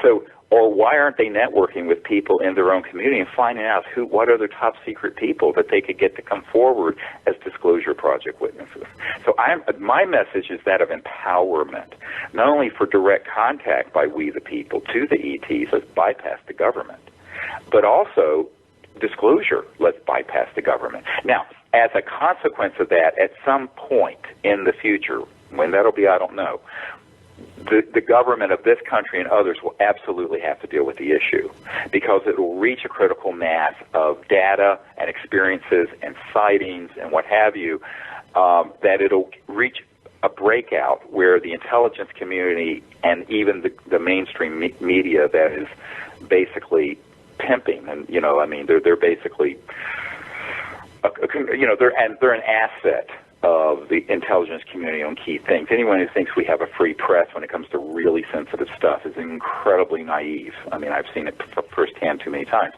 So, or why aren't they networking with people in their own community and finding out what are the top secret people that they could get to come forward as Disclosure Project witnesses? So my message is that of empowerment, not only for direct contact by we the people to the ETs, let's bypass the government, but also disclosure, let's bypass the government. Now, as a consequence of that, at some point in the future, when that'll be, I don't know, the government of this country and others will absolutely have to deal with the issue, because it will reach a critical mass of data and experiences and sightings and what have you, that it'll reach a breakout where the intelligence community and even the mainstream media that is basically pimping, and they're basically they're an asset of the intelligence community on key things. Anyone who thinks we have a free press when it comes to really sensitive stuff is incredibly naive. I mean, I've seen it firsthand too many times.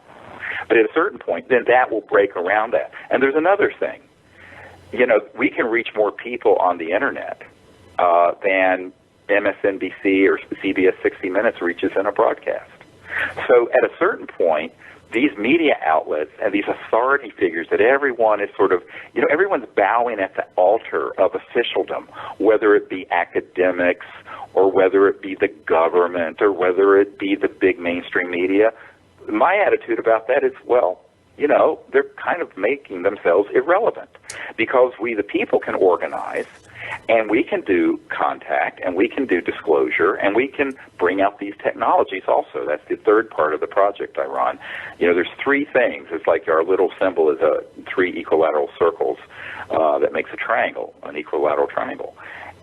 But at a certain point, then that will break around that. And there's another thing. We can reach more people on the internet than MSNBC or CBS 60 Minutes reaches in a broadcast. So at a certain point, these media outlets and these authority figures that everyone is sort of, everyone's bowing at the altar of officialdom, whether it be academics or whether it be the government or whether it be the big mainstream media. My attitude about that is, well, they're kind of making themselves irrelevant, because we, the people, can organize, and we can do contact, and we can do disclosure, and we can bring out these technologies also. That's the third part of the project I run. There's three things. It's like our little symbol is three equilateral circles that makes a triangle, an equilateral triangle.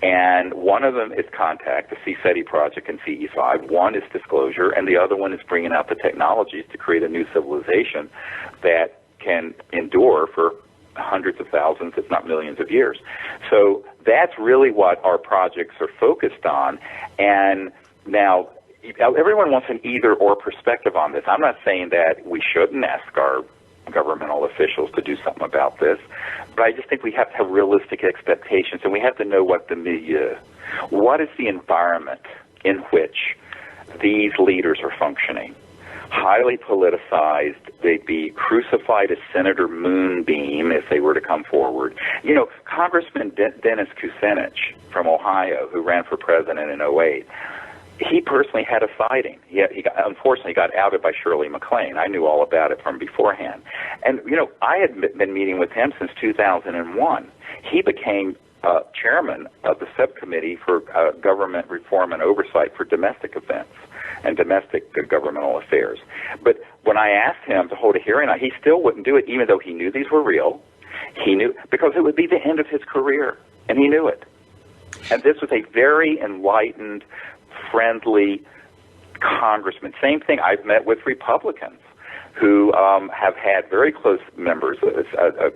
And one of them is contact, the CSETI project and CE5. One is disclosure, and the other one is bringing out the technologies to create a new civilization that can endure for hundreds of thousands, if not millions of years. So that's really what our projects are focused on. And now, everyone wants an either-or perspective on this. I'm not saying that we shouldn't ask our governmental officials to do something about this, but I just think we have to have realistic expectations, and we have to know what the milieu, what is the environment in which these leaders are functioning. Highly politicized, they'd be crucified as Senator Moonbeam if they were to come forward. Congressman Dennis Kucinich from Ohio, who ran for president in '08, he personally had a sighting. He unfortunately got outed by Shirley MacLaine. I knew all about it from beforehand. And, I had been meeting with him since 2001. He became chairman of the subcommittee for government reform and oversight for domestic events and domestic governmental affairs. But when I asked him to hold a hearing, he still wouldn't do it, even though he knew these were real. He knew, because it would be the end of his career, and he knew it. And this was a very enlightened, friendly congressman. Same thing, I've met with Republicans who have had very close members.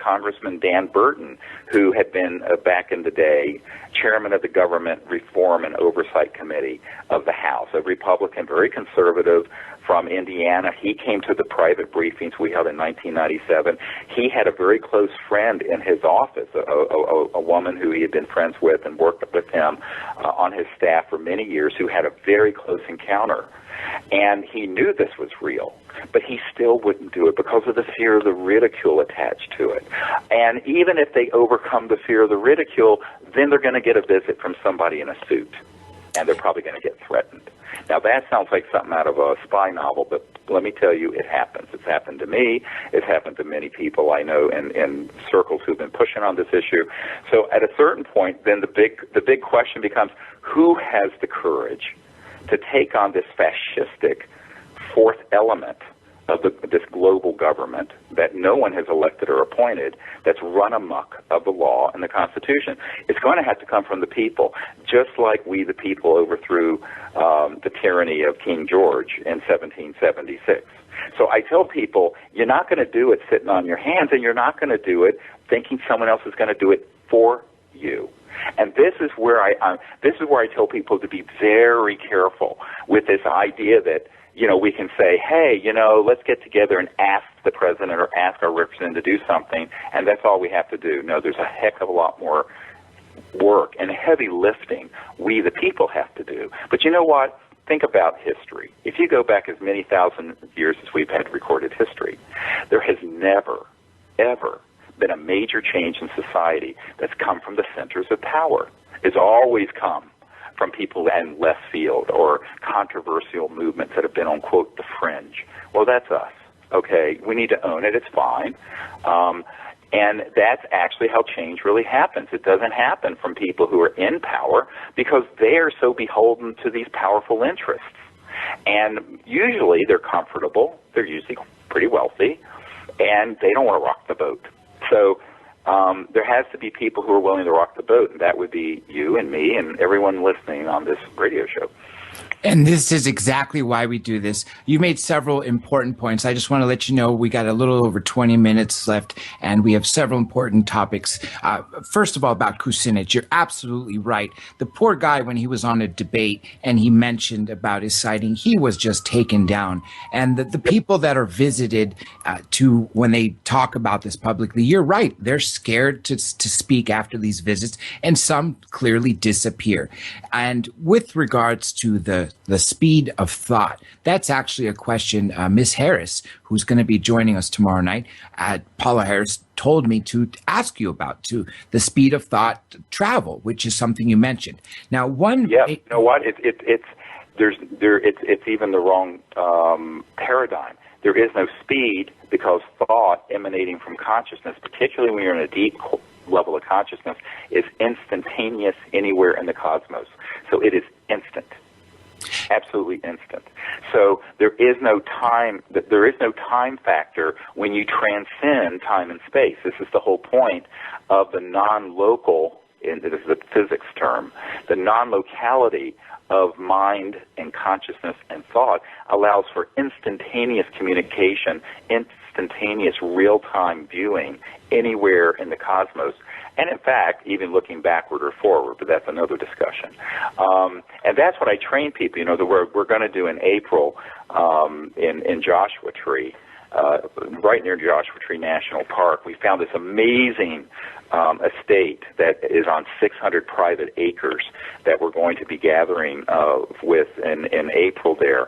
Congressman Dan Burton, who had been, back in the day, chairman of the Government Reform and Oversight Committee of the House, a Republican, very conservative from Indiana. He came to the private briefings we held in 1997. He had a very close friend in his office, a woman who he had been friends with and worked with him on his staff for many years, who had a very close encounter. And he knew this was real, but he still wouldn't do it because of the fear of the ridicule attached to it. And even if they overcome the fear of the ridicule, then they're going to get a visit from somebody in a suit, and they're probably going to get threatened. Now, that sounds like something out of a spy novel, but let me tell you, it happens. It's happened to me. It's happened to many people I know in circles who've been pushing on this issue. So at a certain point, then the big question becomes, who has the courage to take on this fascistic fourth element of this global government that no one has elected or appointed, that's run amok of the law and the Constitution? It's going to have to come from the people, just like we, the people, overthrew the tyranny of King George in 1776. So I tell people, you're not going to do it sitting on your hands, and you're not going to do it thinking someone else is going to do it for you. And this is where I tell people to be very careful with this idea that, we can say, hey, let's get together and ask the president or ask our representative to do something, and that's all we have to do. No, there's a heck of a lot more work and heavy lifting we, the people, have to do. But you know what? Think about history. If you go back as many thousand years as we've had recorded history, there has never, ever been a major change in society that's come from the centers of power. It's always come from people in left field or controversial movements that have been on, quote, the fringe. Well, that's us. Okay, we need to own it. It's fine. And that's actually how change really happens. It doesn't happen from people who are in power because they are so beholden to these powerful interests. And usually they're comfortable. They're usually pretty wealthy, and they don't want to rock the boat. So there has to be people who are willing to rock the boat, and that would be you and me and everyone listening on this radio show. And this is exactly why we do this. You made several important points. I just want to let you know we got a little over 20 minutes left, and we have several important topics. First of all, about Kucinich, you're absolutely right. The poor guy, when he was on a debate and he mentioned about his sighting, he was just taken down. And the people that are visited when they talk about this publicly, you're right. They're scared to speak after these visits, and some clearly disappear. And with regards to the speed of thought, that's actually a question Miss Harris, who's going to be joining us tomorrow night, Paula Harris, told me to ask you about, to the speed of thought travel, which is something you mentioned. Now, you know what? It's even the wrong paradigm. There is no speed because thought emanating from consciousness, particularly when you're in a deep level of consciousness, is instantaneous anywhere in the cosmos. So it is instant. Absolutely instant. So there is no time factor when you transcend time and space. This is the whole point of the non-local, and this is a physics term, the non-locality of mind and consciousness and thought allows for instantaneous communication, instantaneous real-time viewing anywhere in the cosmos. And in fact, even looking backward or forward, but that's another discussion. And that's what I train people. You know, we're going to do in April in Joshua Tree, right near Joshua Tree National Park. We found this amazing estate that is on 600 private acres that we're going to be gathering with in April there.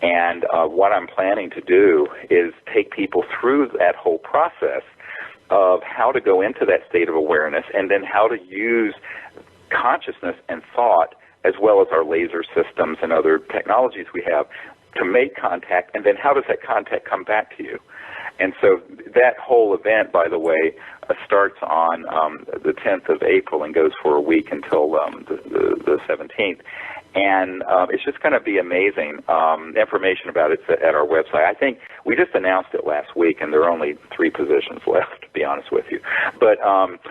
And what I'm planning to do is take people through that whole process of how to go into that state of awareness and then how to use consciousness and thought as well as our laser systems and other technologies we have to make contact, and then how does that contact come back to you? And so that whole event, by the way, starts on the 10th of April and goes for a week until the 17th. And it's just going to be amazing. Information about it's at our website. I think we just announced it last week, and there are only 3 positions left, to be honest with you. But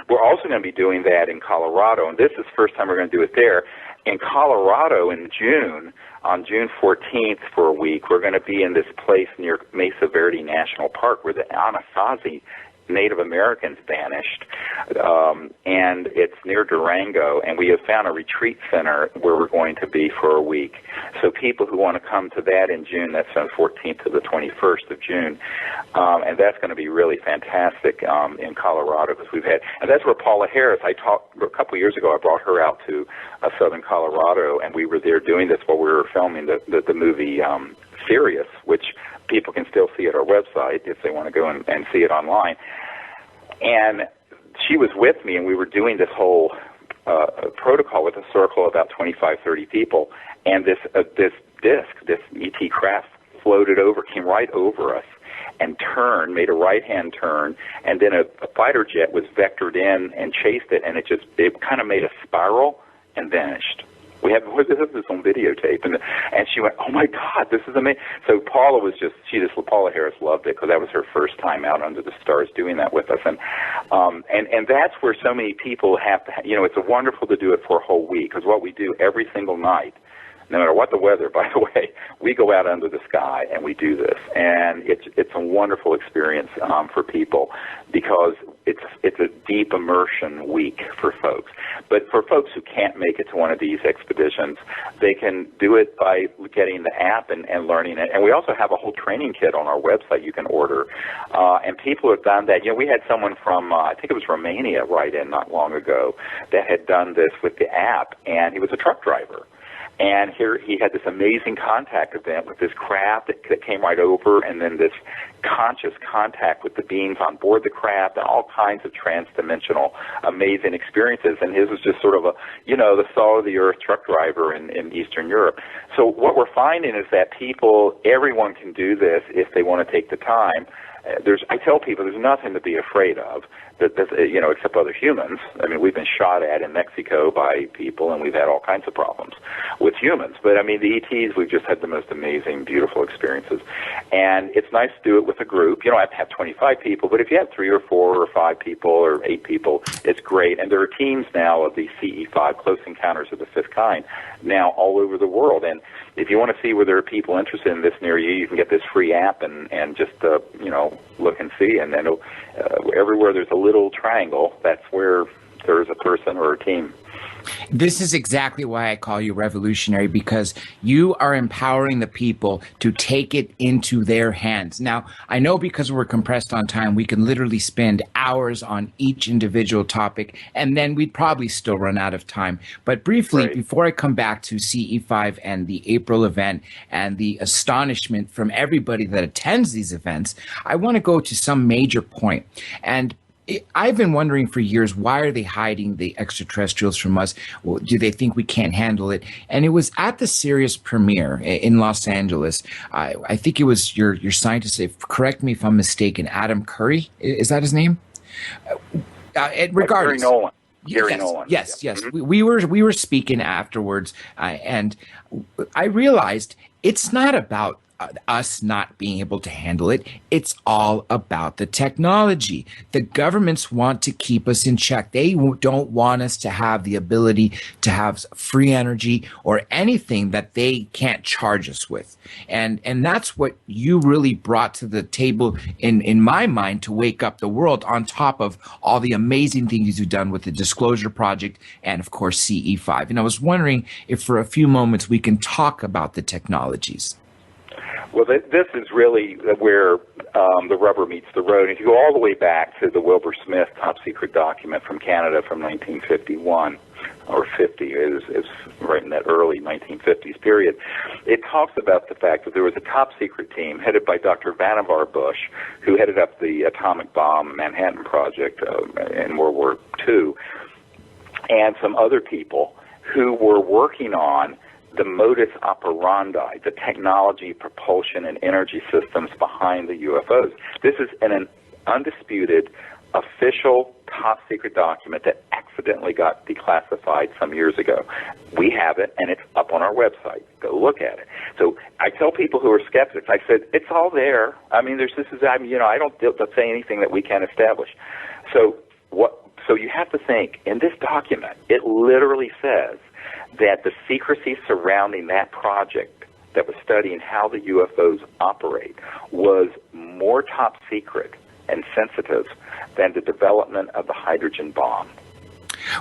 we're also going to be doing that in Colorado, and this is the first time we're going to do it there. In Colorado in June, on June 14th for a week, we're going to be in this place near Mesa Verde National Park where the Anasazi Native Americans vanished, and it's near Durango, and we have found a retreat center where we're going to be for a week. So people who want to come to that in June, that's on 14th to the 21st of June, and that's going to be really fantastic in Colorado because and that's where Paula Harris, I talked a couple of years ago, I brought her out to southern Colorado, and we were there doing this while we were filming the movie Sirius, which people can still see at our website if they want to go and see it online. And she was with me, and we were doing this whole protocol with a circle of about 25, 30 people, and this disc, this ET craft floated over, came right over us, and turned, made a right-hand turn, and then a fighter jet was vectored in and chased it, and it kind of made a spiral and vanished. We have this on videotape, and she went, "Oh my God, this is amazing!" So Paula Harris loved it because that was her first time out under the stars doing that with us, and that's where so many people have to. It's wonderful to do it for a whole week because what we do every single night, no matter what the weather, by the way, we go out under the sky and we do this, and it's a wonderful experience for people because it's a deep immersion week for folks. But for folks who can't make it to one of these expeditions, they can do it by getting the app and learning it. And we also have a whole training kit on our website you can order. And people have done that. We had someone from, I think it was Romania, write in not long ago that had done this with the app, and he was a truck driver. And here he had this amazing contact event with this craft that came right over, and then this conscious contact with the beings on board the craft, and all kinds of trans-dimensional amazing experiences. And his was just sort of the salt-of-the-earth truck driver in Eastern Europe. So what we're finding is that everyone can do this if they want to take the time. I tell people there's nothing to be afraid of, except other humans. I mean, we've been shot at in Mexico by people, and we've had all kinds of problems with humans. But, I mean, the ETs, we've just had the most amazing, beautiful experiences. And it's nice to do it with a group. You don't have to have 25 people, but if you have 3 or 4 or 5 people or 8 people, it's great. And there are teams now of these CE5, Close Encounters of the Fifth Kind, now all over the world. And if you want to see where there are people interested in this near you, you can get this free app and just, look and see. And then everywhere there's a little triangle, that's where there's a person or a team. This is exactly why I call you revolutionary, because you are empowering the people to take it into their hands. Now, I know because we're compressed on time, we can literally spend hours on each individual topic, and then we'd probably still run out of time. But briefly, Right. Before I come back to CE5 and the April event and the astonishment from everybody that attends these events, I want to go to some major point. And I've been wondering for years, why are they hiding the extraterrestrials from us? Well, do they think we can't handle it? And it was at the Sirius premiere in Los Angeles. I think it was your scientist, correct me if I'm mistaken, Adam Curry. Is that his name? Gary Regardless. Nolan. Gary Yes, Nolan. yes, Yeah. yes. We were speaking afterwards, and I realized it's not about us not being able to handle it. It's all about the technology. The governments want to keep us in check. They don't want us to have the ability to have free energy or anything that they can't charge us with. And that's what you really brought to the table in my mind to wake up the world, on top of all the amazing things you've done with the Disclosure Project and, of course, CE5. And I was wondering if for a few moments we can talk about the technologies. Well, this is really where the rubber meets the road. If you go all the way back to the Wilbur Smith top secret document from Canada from 1951 or 50, it's right in that early 1950s period, it talks about the fact that there was a top secret team headed by Dr. Vannevar Bush, who headed up the atomic bomb Manhattan Project in World War II, and some other people who were working on the modus operandi, the technology, propulsion, and energy systems behind the UFOs. This is an undisputed, official, top-secret document that accidentally got declassified some years ago. We have it, and it's up on our website. Go look at it. So I tell people who are skeptics, I said, it's all there. I mean, I don't say anything that we can't establish. So you have to think, in this document, it literally says that the secrecy surrounding that project that was studying how the UFOs operate was more top secret and sensitive than the development of the hydrogen bomb.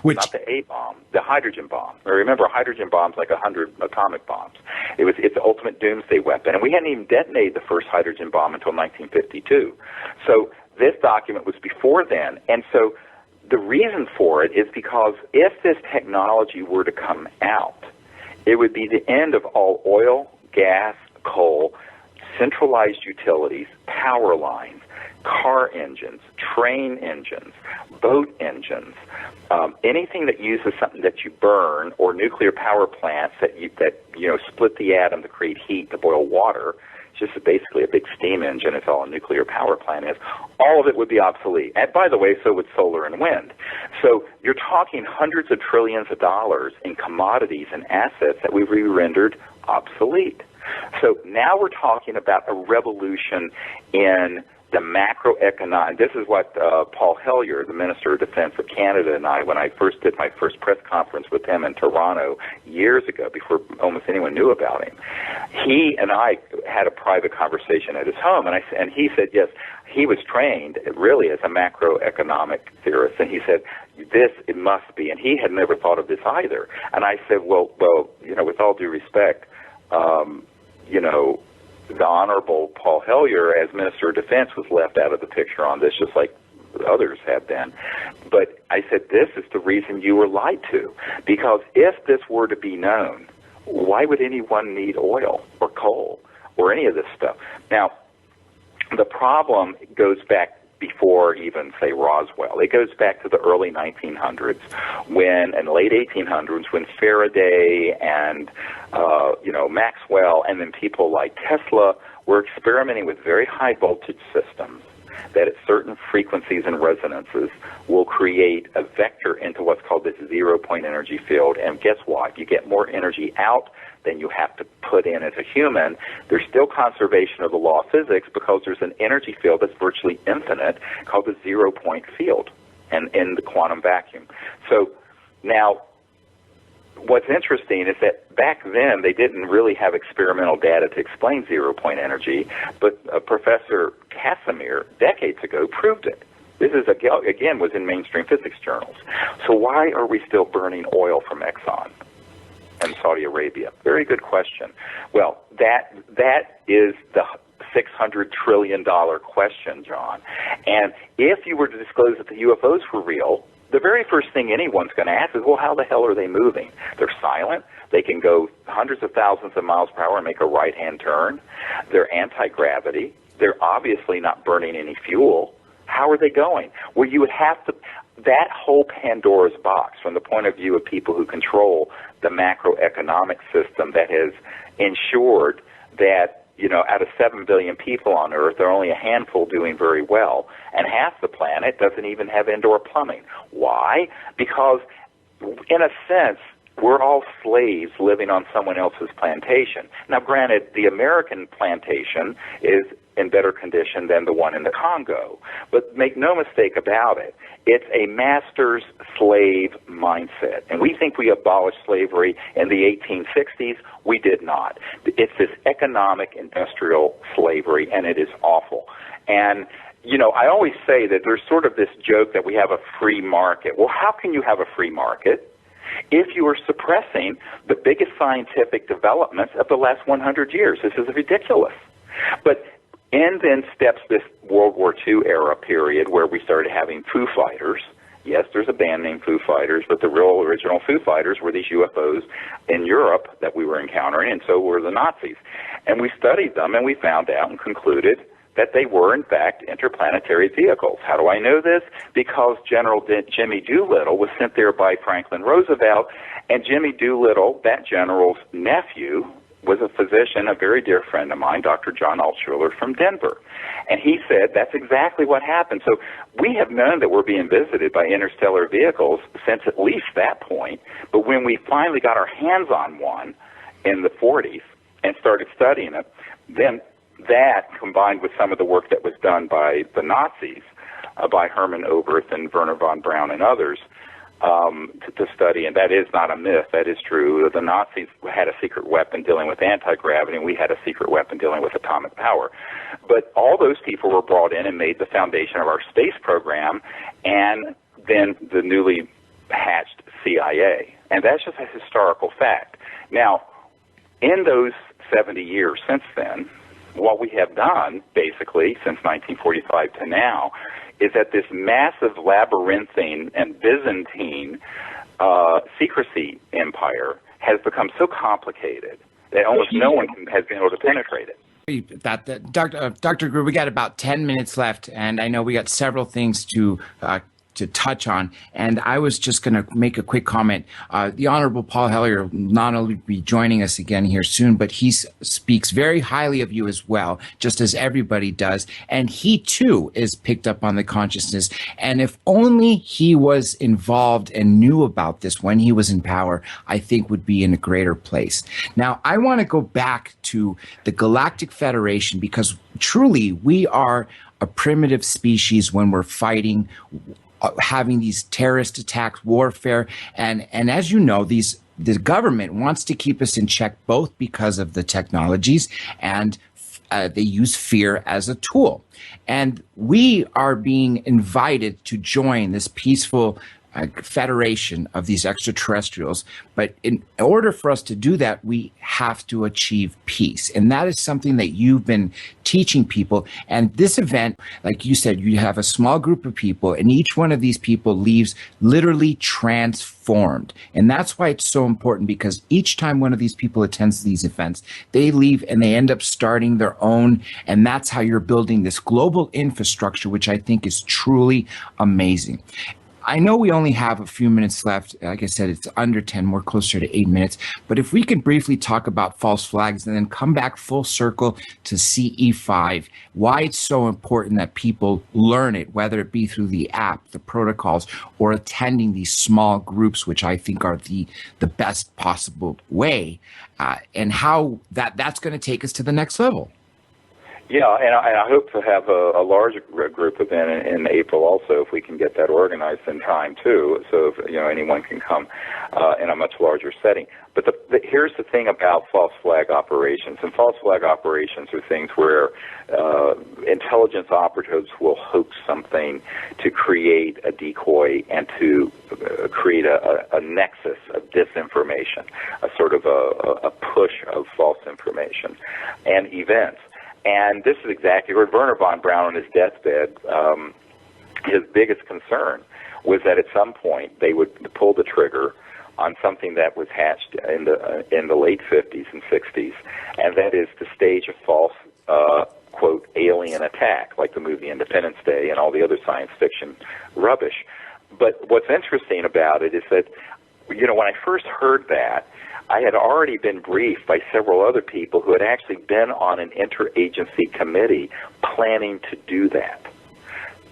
Not the A-bomb, the hydrogen bomb. Remember, a hydrogen bomb's like 100 atomic bombs. It's the ultimate doomsday weapon. And we hadn't even detonated the first hydrogen bomb until 1952. So this document was before then. And so the reason for it is because if this technology were to come out, it would be the end of all oil, gas, coal, centralized utilities, power lines, car engines, train engines, boat engines, anything that uses something that you burn, or nuclear power plants that split the atom to create heat to boil water. It's just basically a big steam engine. It's all a nuclear power plant is. All of it would be obsolete. And by the way, so would solar and wind. So you're talking hundreds of trillions of dollars in commodities and assets that we've rendered obsolete. So now we're talking about a revolution in the macroeconomic. This is what Paul Hellyer, the Minister of Defense of Canada, and I, when I first did my first press conference with him in Toronto years ago, before almost anyone knew about him, he and I had a private conversation at his home, and he said, yes, he was trained really as a macroeconomic theorist, and he said, it must be, and he had never thought of this either. And I said, well, with all due respect, the Honorable Paul Hellyer, as Minister of Defense, was left out of the picture on this, just like others have been. But I said, this is the reason you were lied to. Because if this were to be known, why would anyone need oil or coal or any of this stuff? Now, the problem goes back before even, say, Roswell. It goes back to the early 1900s, and late 1800s, when Faraday and Maxwell, and then people like Tesla were experimenting with very high voltage systems that at certain frequencies and resonances will create a vector into what's called this zero-point energy field. And guess what? You get more energy out than you have to put in as a human. There's still conservation of the law of physics because there's an energy field that's virtually infinite called the zero-point field and in the quantum vacuum. So now, what's interesting is that back then they didn't really have experimental data to explain zero-point energy, but Professor Casimir decades ago proved it. This is, again, was in mainstream physics journals. So why are we still burning oil from Exxon and Saudi Arabia? Very good question. Well, that is the $600 trillion question, John. And if you were to disclose that the UFOs were real, the very first thing anyone's going to ask is, well, how the hell are they moving? They're silent. They can go hundreds of thousands of miles per hour and make a right-hand turn. They're anti-gravity. They're obviously not burning any fuel. How are they going? Well, you would have to, that whole Pandora's box, from the point of view of people who control the macroeconomic system that has ensured that, out of 7 billion people on Earth, there are only a handful doing very well, and half the planet doesn't even have indoor plumbing. Why? Because, in a sense, we're all slaves living on someone else's plantation. Now, granted, the American plantation is in better condition than the one in the Congo, but make no mistake about it, it's a master's slave mindset. And we think we abolished slavery in the 1860s. We did not. It's this economic industrial slavery, and it is awful. And I always say that there's sort of this joke that we have a free market. Well, how can you have a free market if you are suppressing the biggest scientific developments of the last 100 years? This is ridiculous. But in then steps this World War II era period where we started having Foo Fighters. Yes, there's a band named Foo Fighters, but the real original Foo Fighters were these UFOs in Europe that we were encountering, and so were the Nazis. And we studied them, and we found out and concluded that they were, in fact, interplanetary vehicles. How do I know this? Because General Jimmy Doolittle was sent there by Franklin Roosevelt, and Jimmy Doolittle, that general's nephew, was a physician, a very dear friend of mine, Dr. John Altshuler from Denver. And he said that's exactly what happened. So we have known that we're being visited by interstellar vehicles since at least that point. But when we finally got our hands on one in the 40s and started studying it, then that, combined with some of the work that was done by the Nazis, by Hermann Oberth and Werner von Braun and others, to study, and that is not a myth, that is true. The Nazis had a secret weapon dealing with anti-gravity, and we had a secret weapon dealing with atomic power. But all those people were brought in and made the foundation of our space program, and then the newly hatched CIA. And that's just a historical fact. Now, in those 70 years since then, what we have done, basically, since 1945 to now, is that this massive labyrinthine and Byzantine secrecy empire has become so complicated that almost no one has been able to penetrate it. Dr. Greer, we got about 10 minutes left, and I know we got several things to touch on, and I was just going to make a quick comment. The Honorable Paul Hellyer will not only be joining us again here soon, but he speaks very highly of you as well, just as everybody does, and he too is picked up on the consciousness. And if only he was involved and knew about this when he was in power, I think would be in a greater place. Now, I want to go back to the Galactic Federation, because truly we are a primitive species when we're fighting, having these terrorist attacks, warfare, and as you know, the government wants to keep us in check, both because of the technologies and they use fear as a tool. And we are being invited to join this peaceful federation of these extraterrestrials. But in order for us to do that, we have to achieve peace. And that is something that you've been teaching people. And this event, like you said, you have a small group of people, and each one of these people leaves literally transformed. And that's why it's so important, because each time one of these people attends these events, they leave and they end up starting their own. And that's how you're building this global infrastructure, which I think is truly amazing. I know we only have a few minutes left. Like I said, it's under 10, more closer to 8 minutes. But if we could briefly talk about false flags and then come back full circle to CE5, why it's so important that people learn it, whether it be through the app, the protocols, or attending these small groups, which I think are the best possible way, and how that's going to take us to the next level. Yeah, and I hope to have a larger group event in April also, if we can get that organized in time too, so if, anyone can come in a much larger setting. But here's the thing about false flag operations. And false flag operations are things where intelligence operatives will hoax something to create a decoy and to create a nexus of disinformation, a sort of a push of false information and events. And this is exactly where Werner von Braun on his deathbed, his biggest concern was that at some point they would pull the trigger on something that was hatched in the late 50s and 60s, and that is to stage a false, quote, alien attack, like the movie Independence Day and all the other science fiction rubbish. But what's interesting about it is that, when I first heard that, I had already been briefed by several other people who had actually been on an interagency committee planning to do that.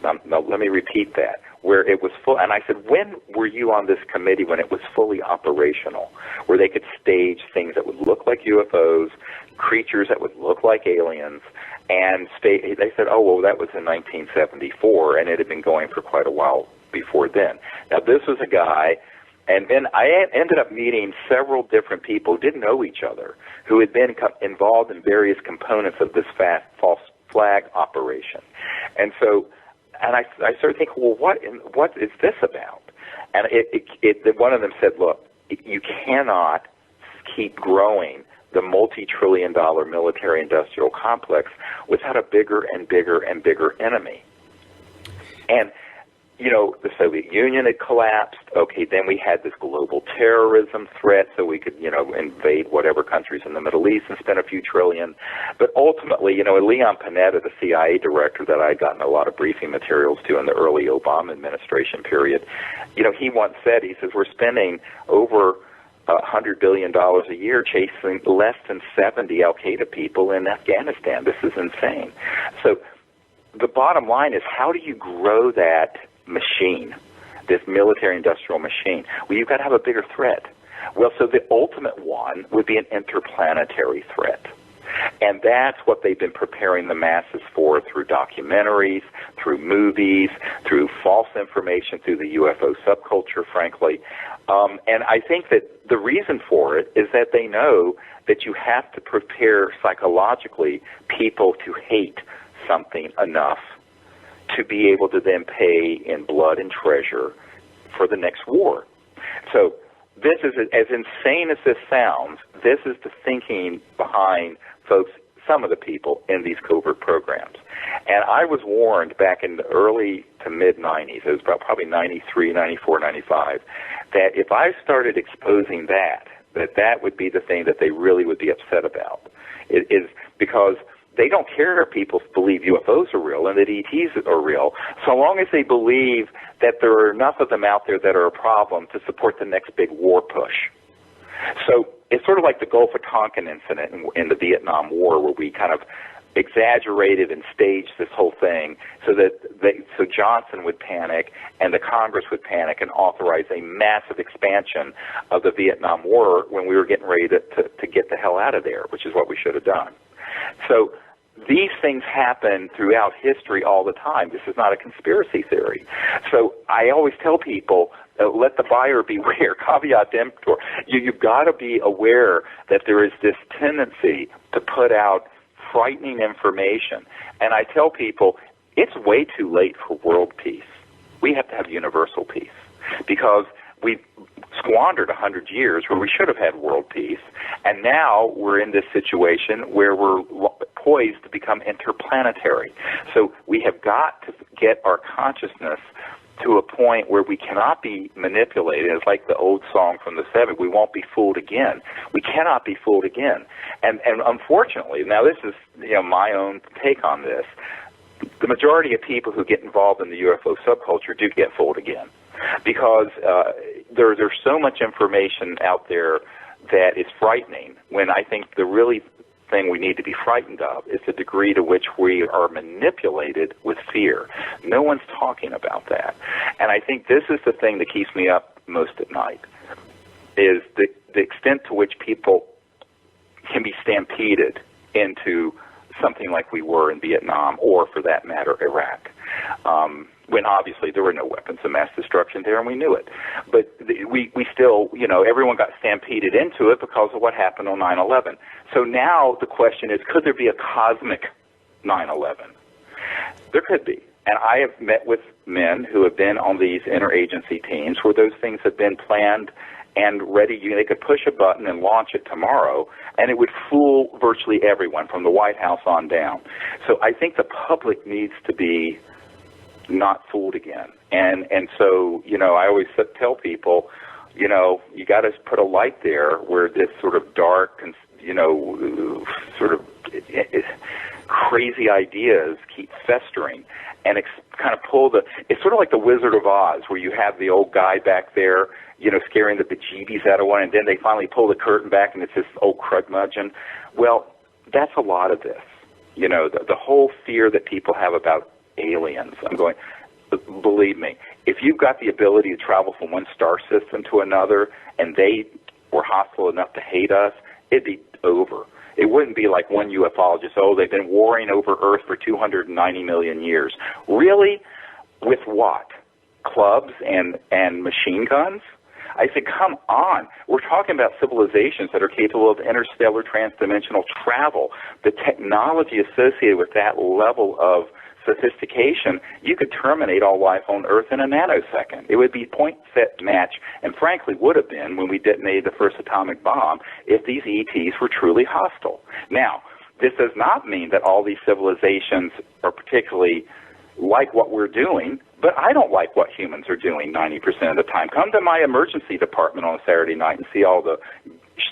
Now, let me repeat that, where it was full. And I said, when were you on this committee when it was fully operational, where they could stage things that would look like UFOs, creatures that would look like aliens, and they said, oh, well, that was in 1974, and it had been going for quite a while before then. Now, this was a guy, and then I ended up meeting several different people who didn't know each other, who had been involved in various components of this false flag operation. And so, and I started thinking, well, what is this about? And one of them said, look, you cannot keep growing the multi-trillion-dollar military-industrial complex without a bigger and bigger and bigger enemy. And the Soviet Union had collapsed. Okay, then we had this global terrorism threat, so we could, invade whatever countries in the Middle East and spend a few trillion. But ultimately, Leon Panetta, the CIA director that I had gotten a lot of briefing materials to in the early Obama administration period, he once said, he says, we're spending over $100 billion a year chasing less than 70 Al-Qaeda people in Afghanistan. This is insane. So the bottom line is, how do you grow that machine, this military-industrial machine? Well, you've got to have a bigger threat. Well, so the ultimate one would be an interplanetary threat. And that's what they've been preparing the masses for through documentaries, through movies, through false information, through the UFO subculture, frankly. And I think that the reason for it is that they know that you have to prepare psychologically people to hate something enough to be able to then pay in blood and treasure for the next war. So this is, as insane as this sounds, this is the thinking behind folks, some of the people in these covert programs. And I was warned back in the early to mid-'90s, it was about probably 93, 94, 95, that if I started exposing that would be the thing that they really would be upset about. It is because they don't care if people believe UFOs are real and that ETs are real, so long as they believe that there are enough of them out there that are a problem to support the next big war push. So it's sort of like the Gulf of Tonkin incident in the Vietnam War, where we kind of exaggerated and staged this whole thing so that so Johnson would panic and the Congress would panic and authorize a massive expansion of the Vietnam War when we were getting ready to get the hell out of there, which is what we should have done. So these things happen throughout history all the time. This is not a conspiracy theory. So I always tell people, let the buyer beware, caveat emptor. You've got to be aware that there is this tendency to put out frightening information. And I tell people, it's way too late for world peace. We have to have universal peace because we've squandered 100 years where we should have had world peace, and now we're in this situation where we're poised to become interplanetary. So we have got to get our consciousness to a point where we cannot be manipulated. It's like the old song from the 70s, we won't be fooled again. We cannot be fooled again. And unfortunately, now this is my own take on this, the majority of people who get involved in the UFO subculture do get fooled again, because there's so much information out there that is frightening, when I think the really thing we need to be frightened of is the degree to which we are manipulated with fear. No one's talking about that. And I think this is the thing that keeps me up most at night, is the extent to which people can be stampeded into something like we were in Vietnam, or for that matter, Iraq. When obviously there were no weapons of mass destruction there, and we knew it. But we still, everyone got stampeded into it because of what happened on 9/11. So now the question is, could there be a cosmic 9/11? There could be. And I have met with men who have been on these interagency teams where those things have been planned and ready. They could push a button and launch it tomorrow, and it would fool virtually everyone from the White House on down. So I think the public needs to be not fooled again. And so, I always tell people, you got to put a light there where this sort of dark, sort of crazy ideas keep festering and kind of it's sort of like the Wizard of Oz, where you have the old guy back there, scaring the bejeebies out of one, and then they finally pull the curtain back and it's this old crudmudgeon. Well, that's a lot of this. The whole fear that people have about aliens. Believe me, if you've got the ability to travel from one star system to another and they were hostile enough to hate us, it'd be over. It wouldn't be like one ufologist, they've been warring over Earth for 290 million years. Really? With what? Clubs and machine guns? I said, come on. We're talking about civilizations that are capable of interstellar transdimensional travel. The technology associated with that level of sophistication, you could terminate all life on Earth in a nanosecond. It would be point, set, match, and frankly would have been when we detonated the first atomic bomb if these ETs were truly hostile. Now, this does not mean that all these civilizations are particularly like what we're doing, but I don't like what humans are doing 90% of the time. Come to my emergency department on a Saturday night and see all the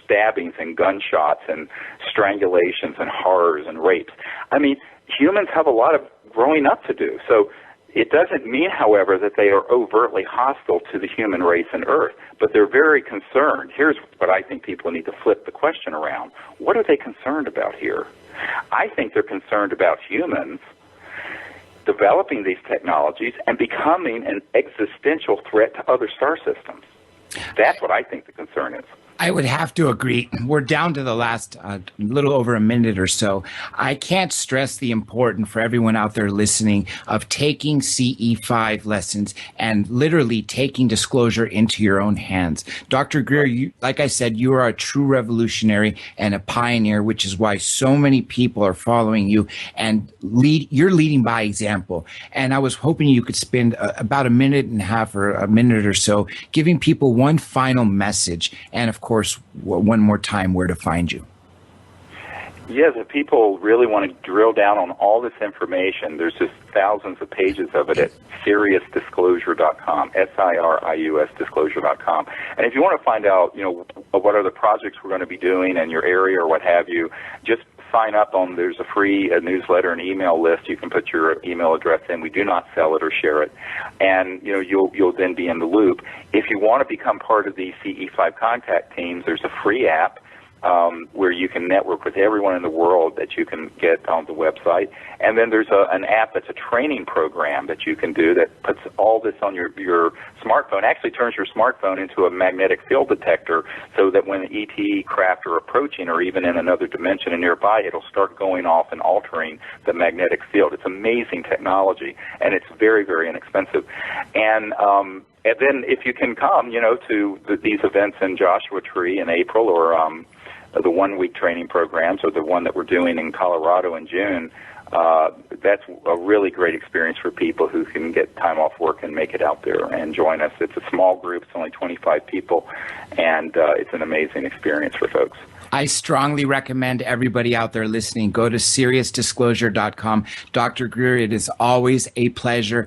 stabbings and gunshots and strangulations and horrors and rapes. I mean, humans have a lot of growing up to do. So it doesn't mean, however, that they are overtly hostile to the human race and Earth, but they're very concerned. Here's what I think people need to flip the question around. What are they concerned about here? I think they're concerned about humans developing these technologies and becoming an existential threat to other star systems. That's what I think the concern is. I would have to agree. We're down to the last little over a minute or so. I can't stress the importance for everyone out there listening of taking CE5 lessons and literally taking disclosure into your own hands. Dr. Greer, like I said, you are a true revolutionary and a pioneer, which is why so many people are following you, and you're leading by example. And I was hoping you could spend about a minute and a half or a minute or so giving people one final message, and of course, one more time, where to find you. Yes, if people really want to drill down on all this information, there's just thousands of pages of it at SiriusDisclosure.com, SIRIUS Disclosure.com. And if you want to find out, what are the projects we're going to be doing in your area or what have you, just sign up on, there's a free newsletter and email list. You can put your email address in. We do not sell it or share it. And, you'll then be in the loop. If you want to become part of the CE5 contact teams, there's a free app where you can network with everyone in the world that you can get on the website. And then there's an app that's a training program that you can do that puts all this on your smartphone, actually turns your smartphone into a magnetic field detector so that when ET craft are approaching or even in another dimension and nearby, it'll start going off and altering the magnetic field. It's amazing technology, and it's very, very inexpensive. And then if you can come, to these events in Joshua Tree in April or the one-week training programs or the one that we're doing in Colorado in June, that's a really great experience for people who can get time off work and make it out there and join us. It's a small group. It's only 25 people, and it's an amazing experience for folks. I strongly recommend everybody out there listening, go to SiriusDisclosure.com. Dr. Greer, it is always a pleasure.